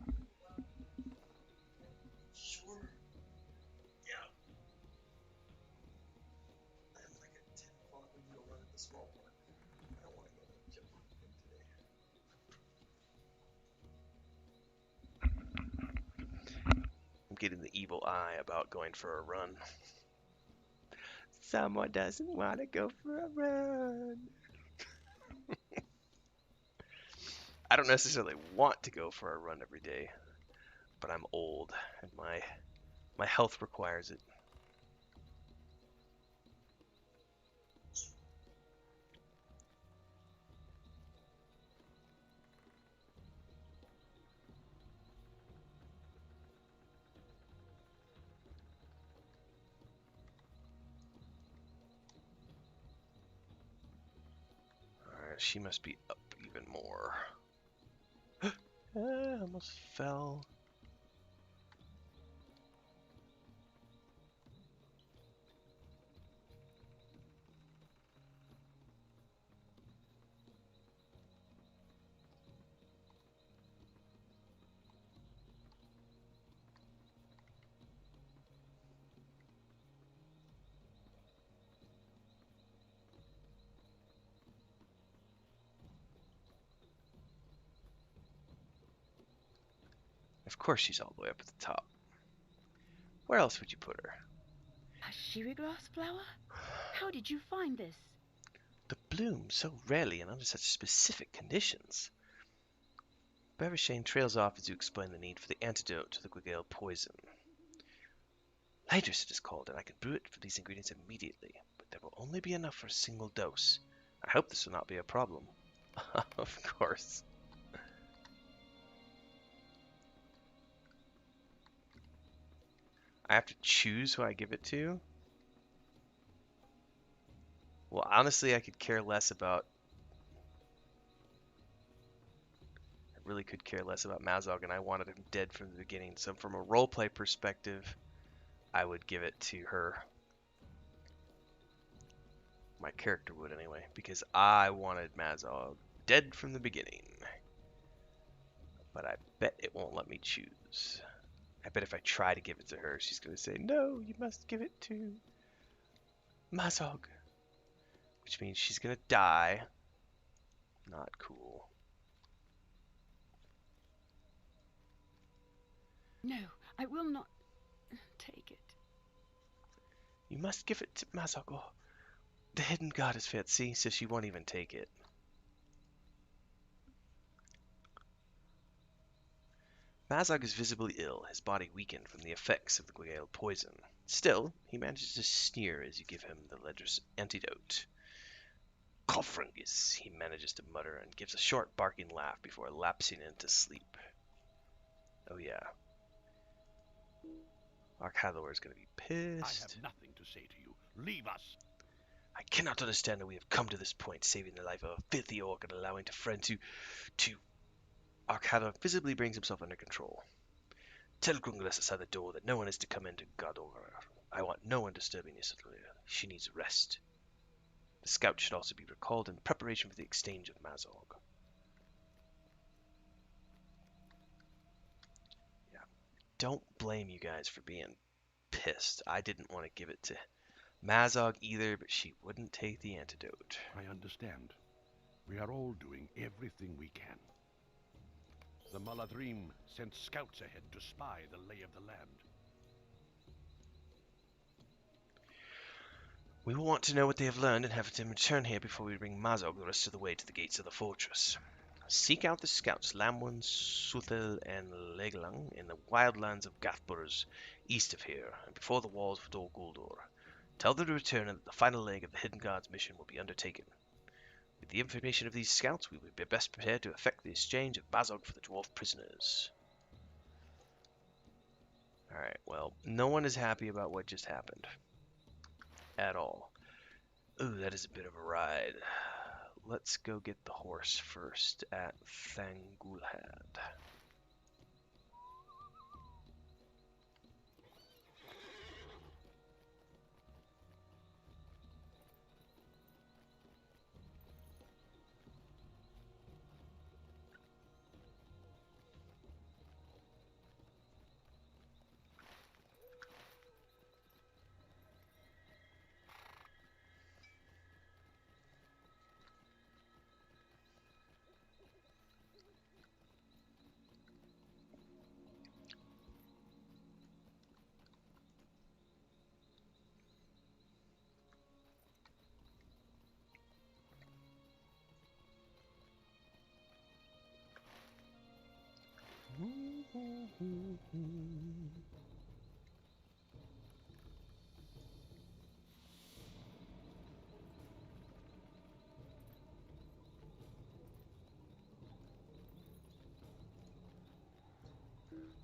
S1: Sure. Yeah. I have like a 10 o'clock when you go run at the small one. I don't want to go jump today. I'm getting the evil eye about going for a run. Someone doesn't want to go for a run. I don't necessarily want to go for a run every day, but I'm old and my health requires it. Alright, she must be up even more. I almost fell. Of course she's all the way up at the top. Where else would you put her?
S5: shiriglass flower? How did you find this?
S1: The bloom so rarely and under such specific conditions. Bevershane trails off as you explain the need for the antidote to the Gwigale poison. Hydrus it is called, and I can brew it for these ingredients immediately, but there will only be enough for a single dose. I hope this will not be a problem. Of course. I have to choose who I give it to? Well, honestly, I could care less about... I really could care less about Mazog, and I wanted him dead from the beginning. So from a roleplay perspective, I would give it to her. My character would anyway, because I wanted Mazog dead from the beginning. But I bet it won't let me choose. I bet if I try to give it to her, she's going to say, no, you must give it to Mazog. Which means she's going to die. Not cool.
S5: No, I will not take it.
S1: You must give it to Mazog, or the hidden god is fit. See, so she won't even take it. Mazog is visibly ill, his body weakened from the effects of the Gwigale poison. Still, he manages to sneer as you give him the ledger's antidote. Cofringus, he manages to mutter and gives a short barking laugh before lapsing into sleep. Oh yeah. Arkhathor is going to be pissed.
S6: I have nothing to say to you. Leave us.
S1: I cannot understand how we have come to this point, saving the life of a filthy orc and allowing a friend to... Arkhathor visibly brings himself under control. Tell Grunglas outside the door that no one is to come into Godor. I want no one disturbing Isildur. She needs rest. The scout should also be recalled in preparation for the exchange of Mazog. Yeah. Don't blame you guys for being pissed. I didn't want to give it to Mazog either, but she wouldn't take the antidote.
S6: I understand. We are all doing everything we can. The Maladrim sent scouts ahead to spy the lay of the land.
S1: We will want to know what they have learned and have them return here before we bring Mazog the rest of the way to the gates of the fortress. Seek out the scouts Lamwin, Suthil, and Leglang in the wildlands of Gathburs, east of here, and before the walls of Dol Guldur. Tell them to return and that the final leg of the Hidden God's mission will be undertaken. With the information of these scouts, we will be best prepared to effect the exchange of Mazog for the dwarf prisoners. Alright, well, no one is happy about what just happened. At all. Ooh, that is a bit of a ride. Let's go get the horse first at Thangulhad.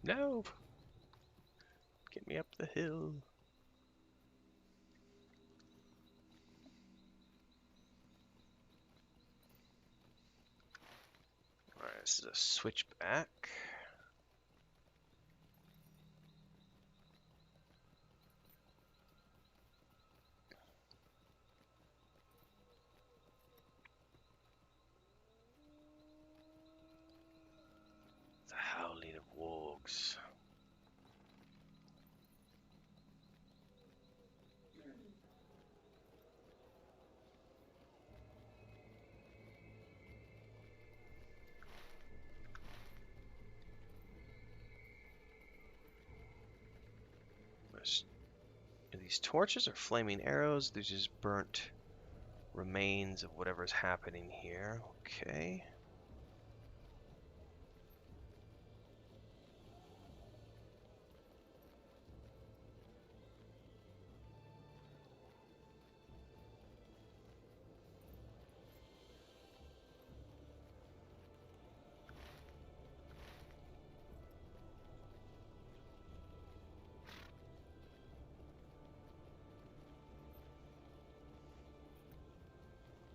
S1: No! Get me up the hill. Alright, this is a switchback. The howling of wargs. Are these torches are flaming arrows. These just burnt remains of whatever's happening here. Okay.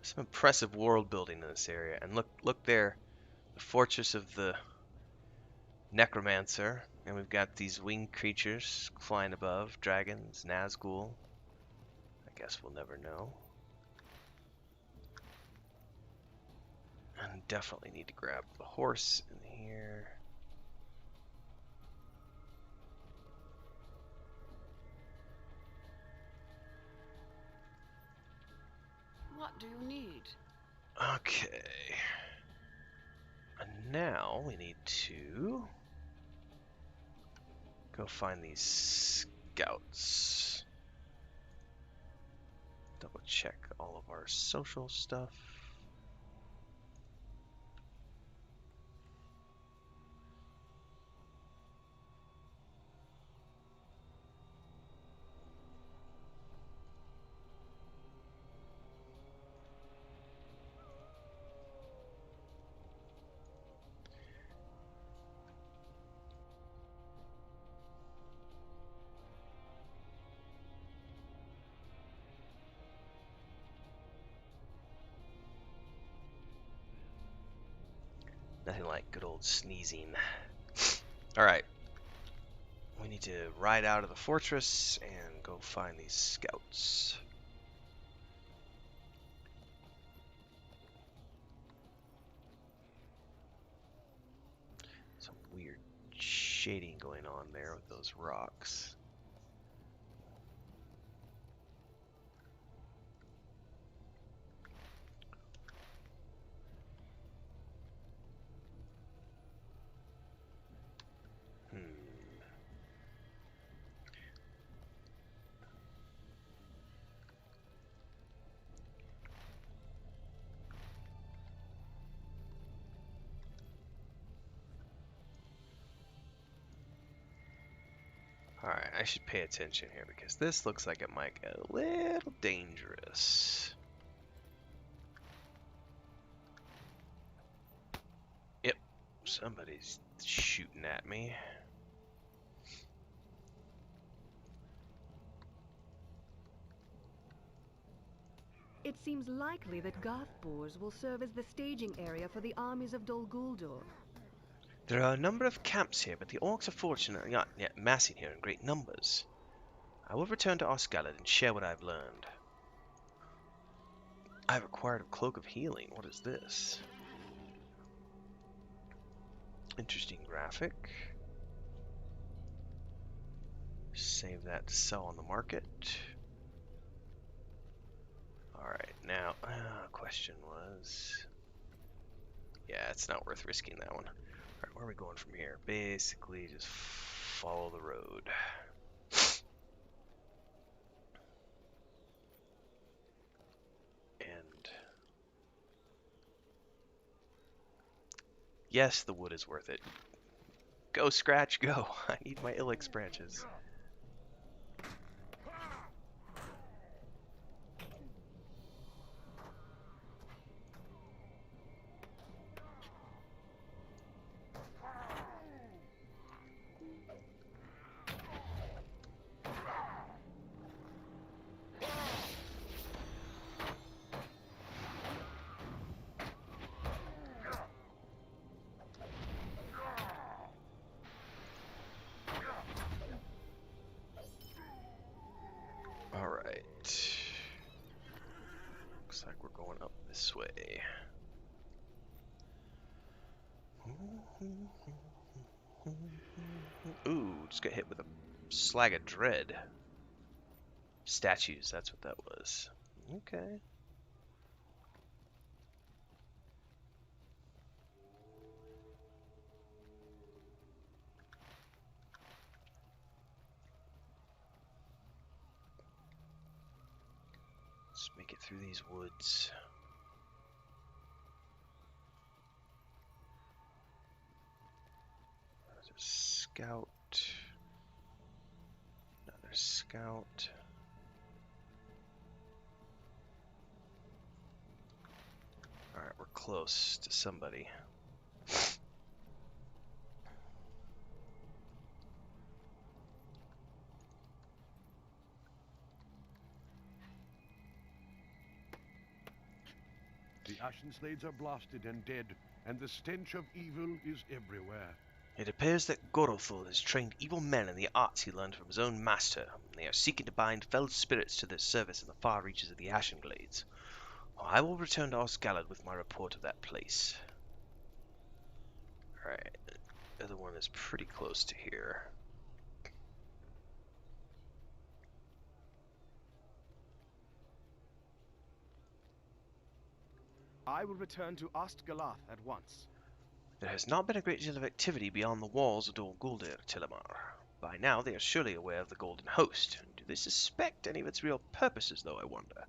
S1: Some impressive world building in this area. And look there, the fortress of the Necromancer. And we've got these winged creatures flying above, dragons, Nazgul. I guess we'll never know. And definitely need to grab the horse in here.
S5: What do you need?
S1: Okay. And now we need to go find these scouts. Double check all of our social stuff. Nothing like good old sneezing. Alright. We need to ride out of the fortress and go find these scouts. Some weird shading going on there with those rocks. Alright, I should pay attention here because this looks like it might get a little dangerous. Yep, somebody's shooting at me.
S4: It seems likely that Garthbors will serve as the staging area for the armies of Dol Guldur.
S1: There are a number of camps here, but the orcs are fortunately not yet massing here in great numbers. I will return to Osgallad and share what I've learned. I've acquired a cloak of healing. What is this? Interesting graphic. Save that to sell on the market. Alright, now, question was... Yeah, it's not worth risking that one. Alright, where are we going from here? Basically, just follow the road. And... yes, the wood is worth it. Go, Scratch, go! I need my Ilex branches. Alright. Looks like we're going up this way. Ooh, just got hit with a slag of dread. Statues, that's what that was. Okay. Let's make it through these woods. There's a scout. Another scout. Alright, we're close to somebody.
S6: The Ashen Slades are blasted and dead, and the stench of evil is everywhere.
S1: It appears that Gorothul has trained evil men in the arts he learned from his own master, and they are seeking to bind fell spirits to their service in the far reaches of the Ashen Glades. I will return to Osgallad with my report of that place. Alright, the other one is pretty close to here.
S2: I will return to Ostgalath at once.
S1: There has not been a great deal of activity beyond the walls of Dol Guldur, Telimar. By now they are surely aware of the Golden Host. Do they suspect any of its real purposes, though, I wonder?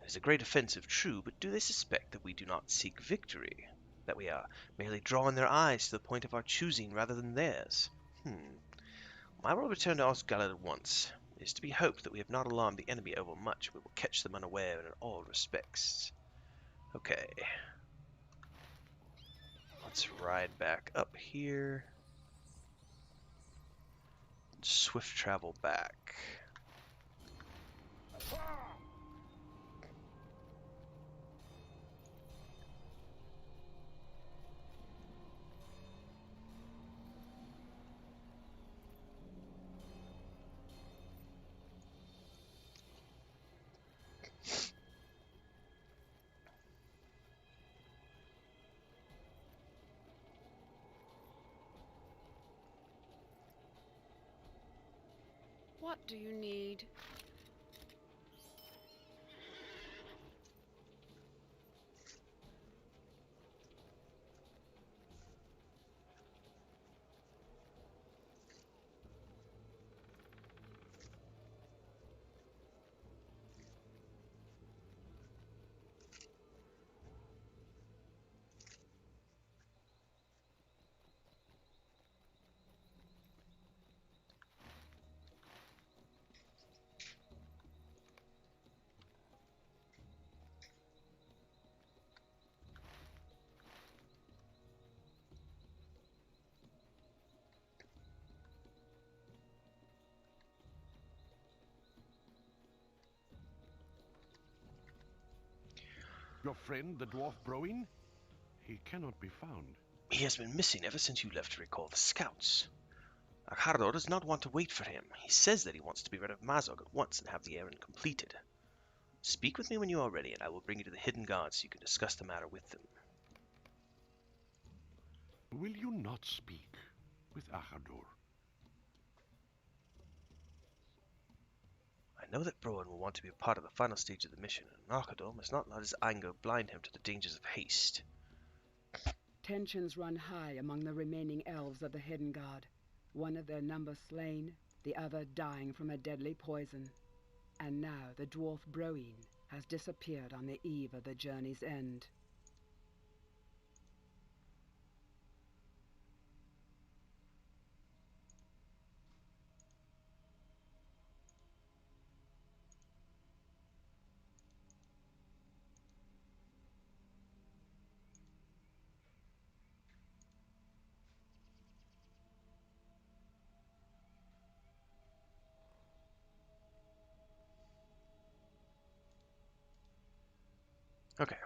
S1: It is a great offensive, true, but do they suspect that we do not seek victory? That we are merely drawing their eyes to the point of our choosing rather than theirs? I will return to Osgallad at once. It is to be hoped that we have not alarmed the enemy overmuch. We will catch them unaware in all respects. Okay. Let's ride back up here. Swift travel back.
S5: What do you need?
S6: Your friend, the dwarf Broin? He cannot be found.
S1: He has been missing ever since you left to recall the scouts. Akardor does not want to wait for him. He says that he wants to be rid of Mazog at once and have the errand completed. Speak with me when you are ready, and I will bring you to the Hidden Guards so you can discuss the matter with them.
S6: Will you not speak with Akardor?
S1: I know that Broen will want to be a part of the final stage of the mission, and Akardor must not let his anger blind him to the dangers of haste.
S7: Tensions run high among the remaining elves of the Hidden Guard. One of their number slain, the other dying from a deadly poison. And now the dwarf Broin has disappeared on the eve of the journey's end.
S1: Okay.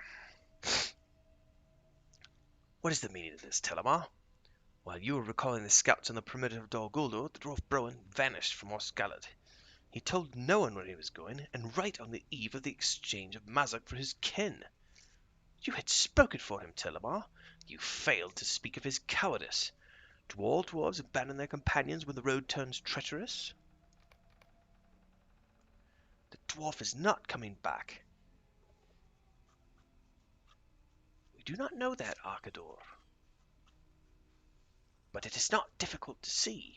S1: What is the meaning of this, Telimar? While you were recalling the scouts on the perimeter of Dol Guldur, the dwarf Broen vanished from Osgallad. He told no one where he was going, and right on the eve of the exchange of Mazog for his kin. You had spoken for him, Telimar. You failed to speak of his cowardice. Do all dwarves abandon their companions when the road turns treacherous? The dwarf is not coming back. We do not know that, Arkador. But it is not difficult to see.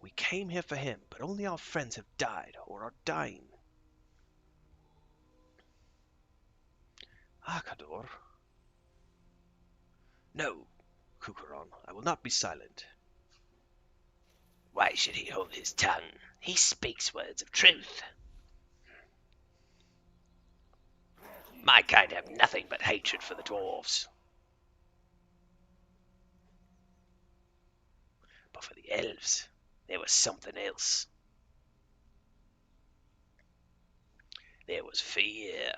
S1: We came here for him, but only our friends have died or are dying. Akador. No, Kukuron, I will not be silent.
S10: Why should he hold his tongue? He speaks words of truth. My kind have nothing but hatred for the dwarves. But for the elves, there was something else. There was fear.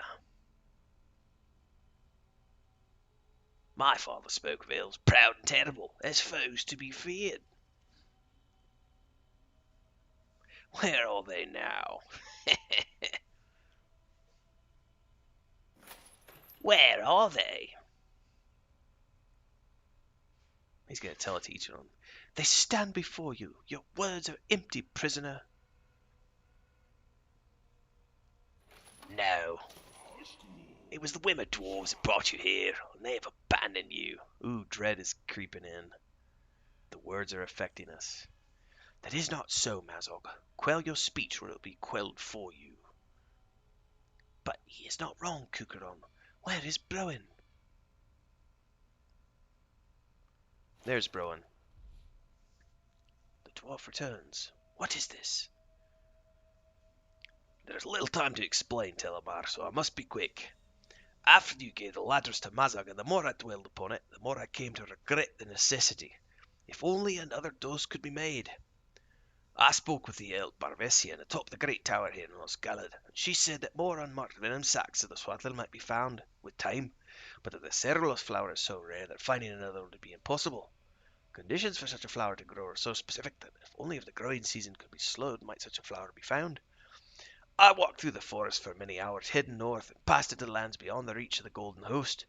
S10: My father spoke of elves proud and terrible, as foes to be feared. Where are they now? Where are they?
S1: He's going to tell it to each of them. They stand before you. Your words are empty, prisoner.
S10: No. It was the women dwarves that brought you here, and they have abandoned you.
S1: Ooh, dread is creeping in. The words are affecting us.
S10: That is not so, Mazog. Quell your speech, or it will be quelled for you. But he is not wrong, Kukuron. Where is Broen?
S1: There's Broen.
S10: The dwarf returns. What is this? There's little time to explain, Telimar, so I must be quick. After you gave the ladders to Mazog, and the more I dwelled upon it, the more I came to regret the necessity. If only another dose could be made. I spoke with the elf Barvesian atop the great tower here in Osgallad, and she said that more unmarked venom sacs of the swaddle might be found, with time, but that the cerulous flower is so rare that finding another would be impossible. Conditions for such a flower to grow are so specific that if the growing season could be slowed, might such a flower be found. I walked through the forest for many hours, heading north, and passed into lands beyond the reach of the Golden Host.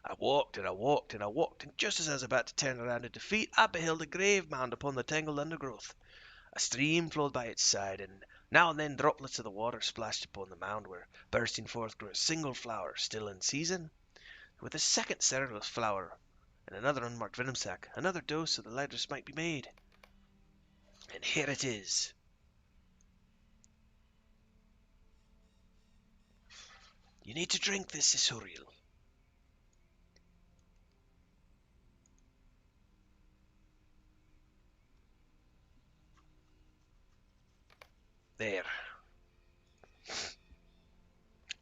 S10: I walked and I walked and I walked, and just as I was about to turn around in defeat, I beheld a grave mound upon the tangled undergrowth. A stream flowed by its side, and now and then droplets of the water splashed upon the mound, where, bursting forth, grew a single flower, still in season. With a second cerulous flower and another unmarked venom sac, another dose of the ladders might be made. And here it is. You need to drink this, Isuriel. There.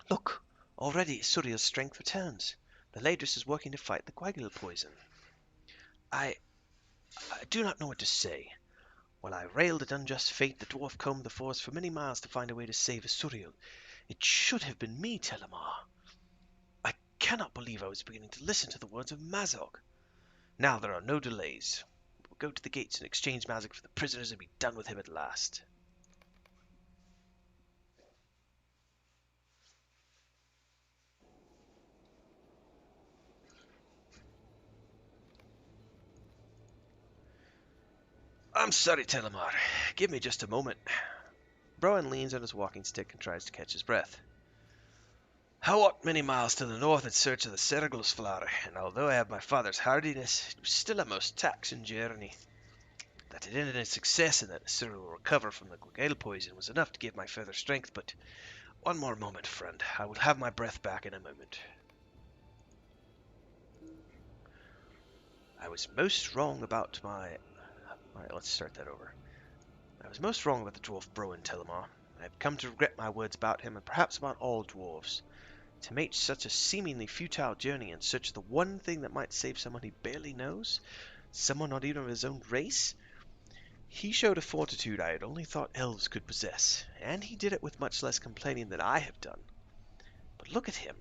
S1: Look, already Isuriel's strength returns. The Ladris is working to fight the coagulal poison. I do not know what to say. While I railed at unjust fate, the dwarf combed the forest for many miles to find a way to save Isuriel. It should have been me, Telimar. I cannot believe I was beginning to listen to the words of Mazog. Now there are no delays. We'll go to the gates and exchange Mazog for the prisoners and be done with him at last. I'm sorry, Telimar. Give me just a moment. Broen leans on his walking stick and tries to catch his breath. I walked many miles to the north in search of the cerulous flower, and although I have my father's hardiness, it was still a most taxing journey. That it ended in success and that Isuriel will recover from the coagulal poison was enough to give my further strength, but one more moment, friend. I will have my breath back in a moment. I was most wrong about my... Alright, let's start that over. I was most wrong about the dwarf Broen, Telimar. I have come to regret my words about him, and perhaps about all dwarves. To make such a seemingly futile journey in search of the one thing that might save someone he barely knows, someone not even of his own race. He showed a fortitude I had only thought elves could possess, and he did it with much less complaining than I have done. But look at him.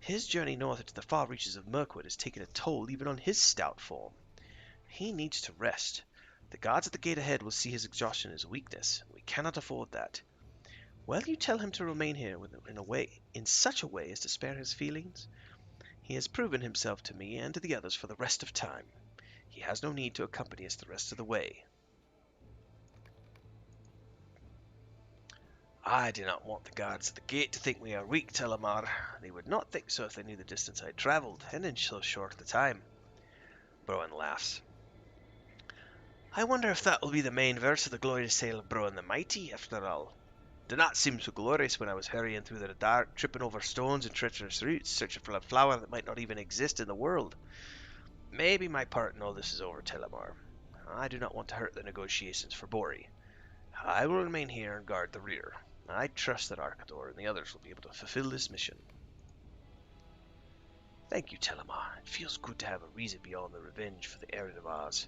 S1: His journey north into the far reaches of Mirkwood has taken a toll even on his stout form. He needs to rest. The guards at the gate ahead will see his exhaustion as a weakness. We cannot afford that. Will you tell him to remain here in such a way as to spare his feelings? He has proven himself to me and to the others for the rest of time. He has no need to accompany us the rest of the way. I do not want the guards at the gate to think we are weak, Telimar. They would not think so if they knew the distance I travelled, and in so short a time. Broen laughs.
S10: I wonder if that will be the main verse of the glorious tale of Bro and the Mighty, after all. Did not seem so glorious when I was hurrying through the dark, tripping over stones and treacherous roots, searching for a flower that might not even exist in the world. Maybe my part in all this is over, Telimar. I do not want to hurt the negotiations for Bori. I will remain here and guard the rear. I trust that Arkador and the others will be able to fulfill this mission. Thank you, Telimar. It feels good to have a reason beyond the revenge for the Erin of Oz.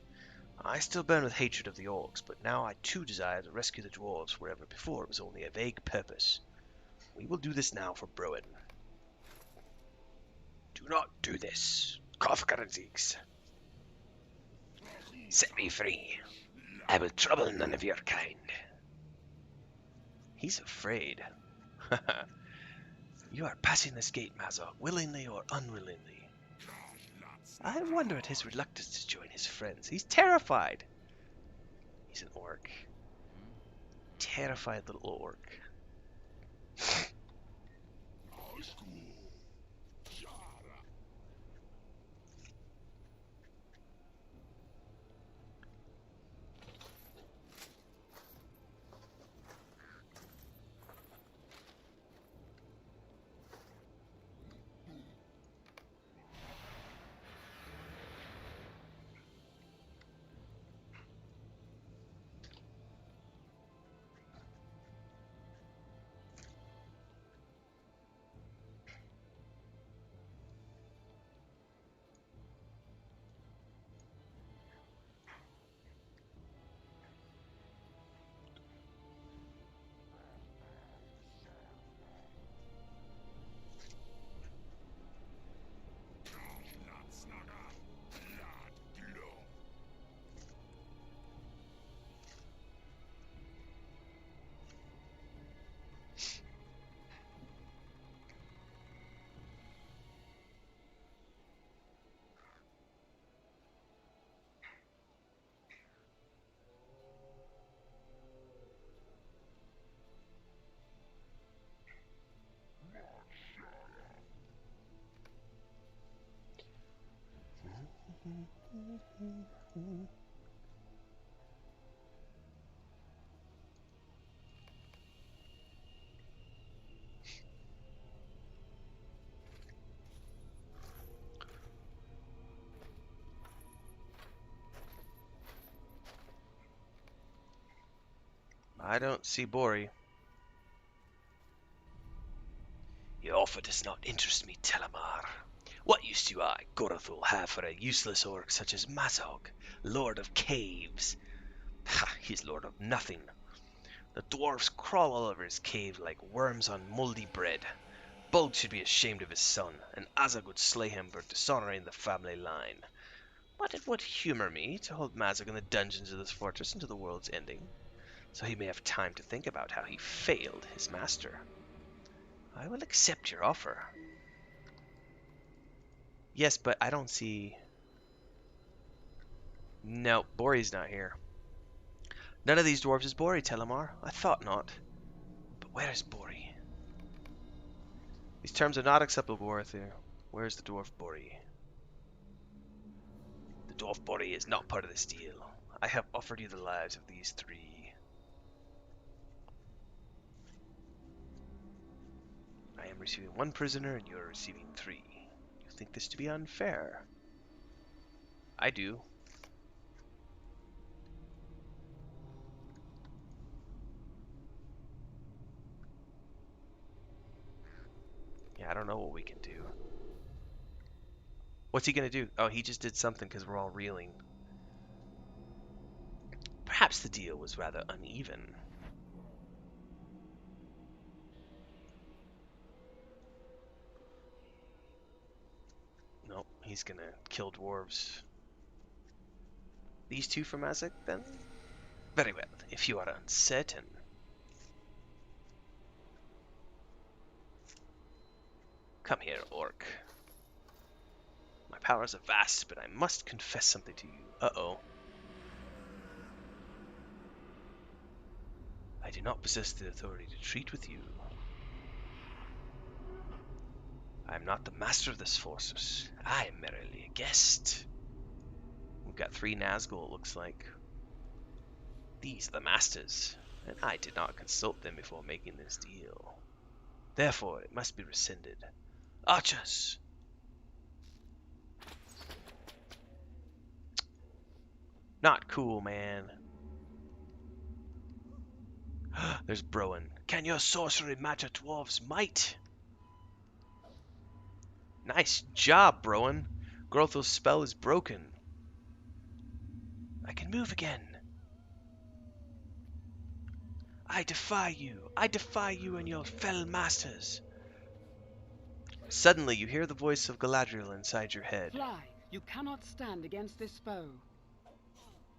S10: I still burn with hatred of the orcs, but now I too desire to rescue the dwarves wherever before it was only a vague purpose. We will do this now for Broen. Do not do this. Kofkarazix. Set me free. I will trouble none of your kind. He's afraid. You are passing this gate, Mazok, willingly or unwillingly. I wonder at his reluctance to join his friends. He's terrified. He's an orc. Terrified little orc. I don't see Bori. Your offer does not interest me, Telimar. What use do I, Gorathul, have for a useless orc such as Mazog, Lord of Caves? Ha, he's Lord of nothing. The dwarfs crawl all over his cave like worms on mouldy bread. Bulg should be ashamed of his son, and Azog would slay him for dishonoring the family line. But it would humor me to hold Mazog in the dungeons of this fortress until the world's ending, so he may have time to think about how he failed his master. I will accept your offer. Yes, but I don't see... No, Bori's not here. None of these dwarves is Bori, Telimar. I thought not. But where is Bori? These terms are not acceptable, Arthur. Where is the dwarf Bori? The dwarf Bori is not part of this deal. I have offered you the lives of these three. I am receiving one prisoner and you are receiving three. You think this to be unfair? I do. Yeah, I don't know what we can do. What's he gonna do? Oh, he just did something because we're all reeling. Perhaps the deal was rather uneven. Nope, he's gonna kill dwarves. These two from Azek, then? Very well, if you are uncertain. Come here, orc. My powers are vast, but I must confess something to you. Uh-oh. I do not possess the authority to treat with you. I am not the master of this fortress. I am merely a guest. We've got 3 Nazgul, it looks like. These are the masters, and I did not consult them before making this deal. Therefore, it must be rescinded. Archers! Not cool, man. There's Browan. Can your sorcery match a dwarf's might? Nice job, Browan. Grothel's spell is broken. I can move again. I defy you. I defy you and your fell masters. Suddenly, you hear the voice of Galadriel inside your head.
S7: Fly! You cannot stand against this foe.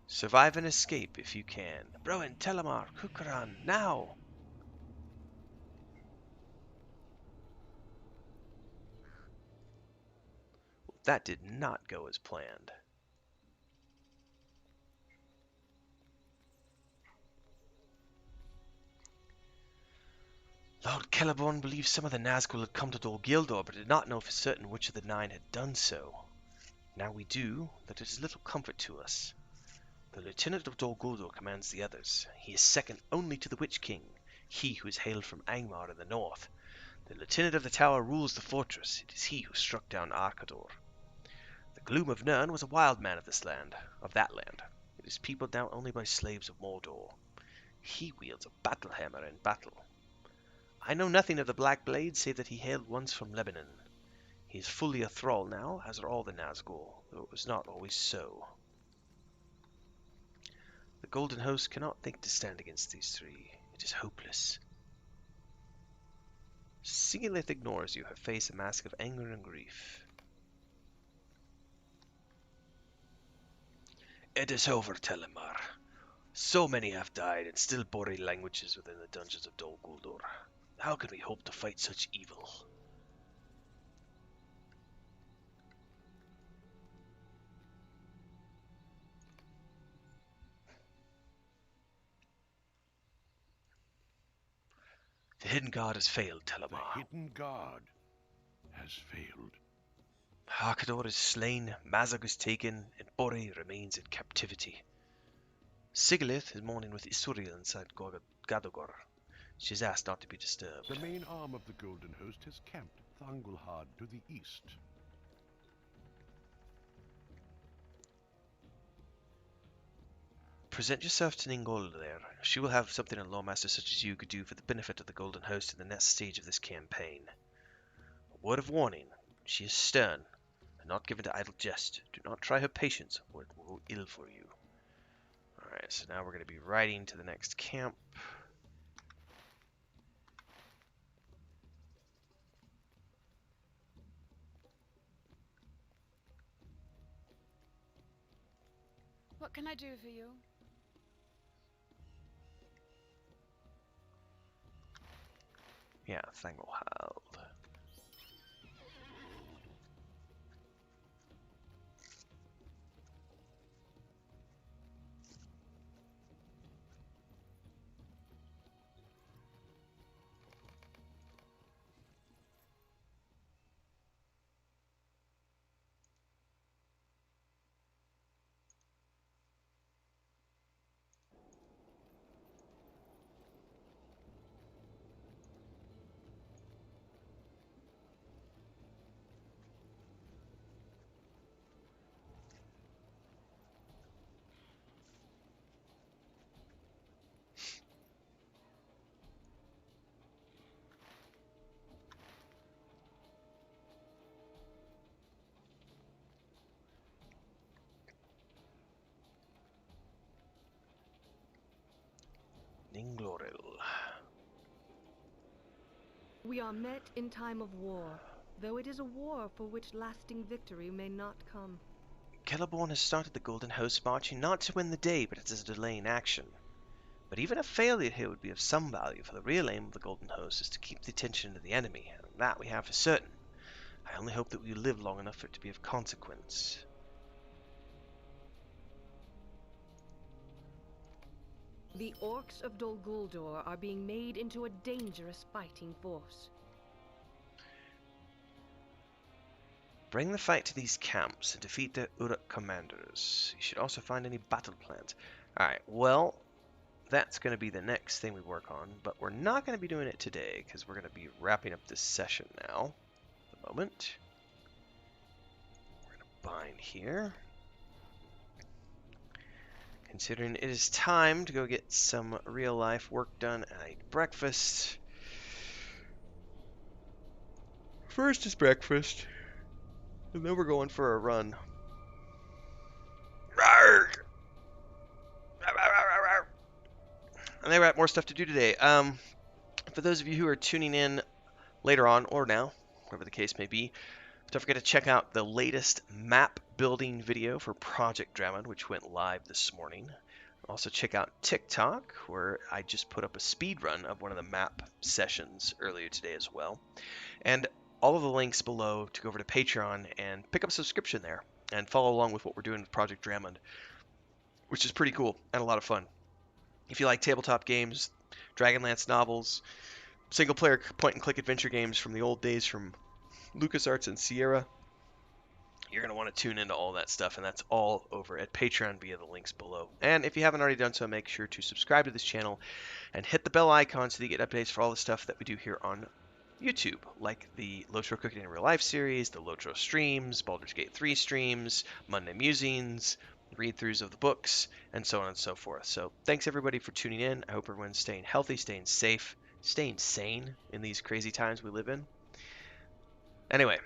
S10: Survive and escape if you can. Browan, Telimar, Kukran, now! That did not go as planned. Lord Celeborn believed some of the Nazgul had come to Dol Guldur, but did not know for certain which of the 9 had done so. Now we do, that it is little comfort to us. The Lieutenant of Dol Guldur commands the others. He is second only to the Witch King, he who is hailed from Angmar in the north. The Lieutenant of the Tower rules the fortress. It is he who struck down Arkador. The Gloom of Nirn was a wild man of that land. It is peopled now only by slaves of Mordor. He wields a battle hammer in battle. I know nothing of the Black Blade, save that he hailed once from Lebanon. He is fully a thrall now, as are all the Nazgul, though it was not always so. The Golden Host cannot think to stand against these 3. It is hopeless. Sigilith ignores you, her face a mask of anger and grief. It is over, Telimar. So many have died, and still bury languages within the dungeons of Dol Guldur. How can we hope to fight such evil? The Hidden God has failed, Telimar.
S6: The Hidden God has failed.
S10: Arkador is slain, Mazog is taken, and Bori remains in captivity. Sigilith is mourning with Isuriel inside Gadogor. She is asked not to be disturbed.
S6: The main arm of the Golden Host has camped at Thangulhad to the east.
S10: Present yourself to Ningol there. She will have something a lawmaster such as you could do for the benefit of the Golden Host in the next stage of this campaign. A word of warning. She is stern, and not given to idle jest. Do not try her patience, or it will go ill for you. Alright, so now we're going to be riding to the next camp.
S5: What can I do for you?
S10: Yeah, Thangolhald. Ningloril.
S4: We are met in time of war, though it is a war for which lasting victory may not come.
S10: Celeborn has started the Golden Host marching not to win the day, but as a delay in action. But even a failure here would be of some value, for the real aim of the Golden Host is to keep the attention of the enemy, and that we have for certain. I only hope that we live long enough for it to be of consequence.
S4: The orcs of Dol Guldur are being made into a dangerous fighting force.
S10: Bring the fight to these camps and defeat their Uruk commanders. You should also find any battle plans. Alright, well,
S1: that's going to be the next thing we work on, but we're not going to be doing it today because we're going to be wrapping up this session now. At the moment. We're going to bind here. Considering it is time to go get some real life work done and I eat breakfast. First is breakfast, and then we're going for a run. Rawr! And then we got more stuff to do today. For those of you who are tuning in later on or now, whatever the case may be, don't forget to check out the latest map building video for Project Drummond, which went live this morning. Also check out TikTok, where I just put up a speed run of one of the map sessions earlier today as well. And all of the links below to go over to Patreon and pick up a subscription there and follow along with what we're doing with Project Drummond, which is pretty cool and a lot of fun. If you like tabletop games, Dragonlance novels, single-player point-and-click adventure games from the old days from LucasArts and Sierra, you're going to want to tune into all that stuff, and that's all over at Patreon via the links below. And if you haven't already done so, make sure to subscribe to this channel and hit the bell icon so that you get updates for all the stuff that we do here on YouTube, like the Lotro Cooking in Real Life series, the Lotro streams, Baldur's Gate 3 streams, Monday Musings, read-throughs of the books, and so on and so forth. So thanks everybody for tuning in. I hope everyone's staying healthy, staying safe, staying sane in these crazy times we live in. Anyway,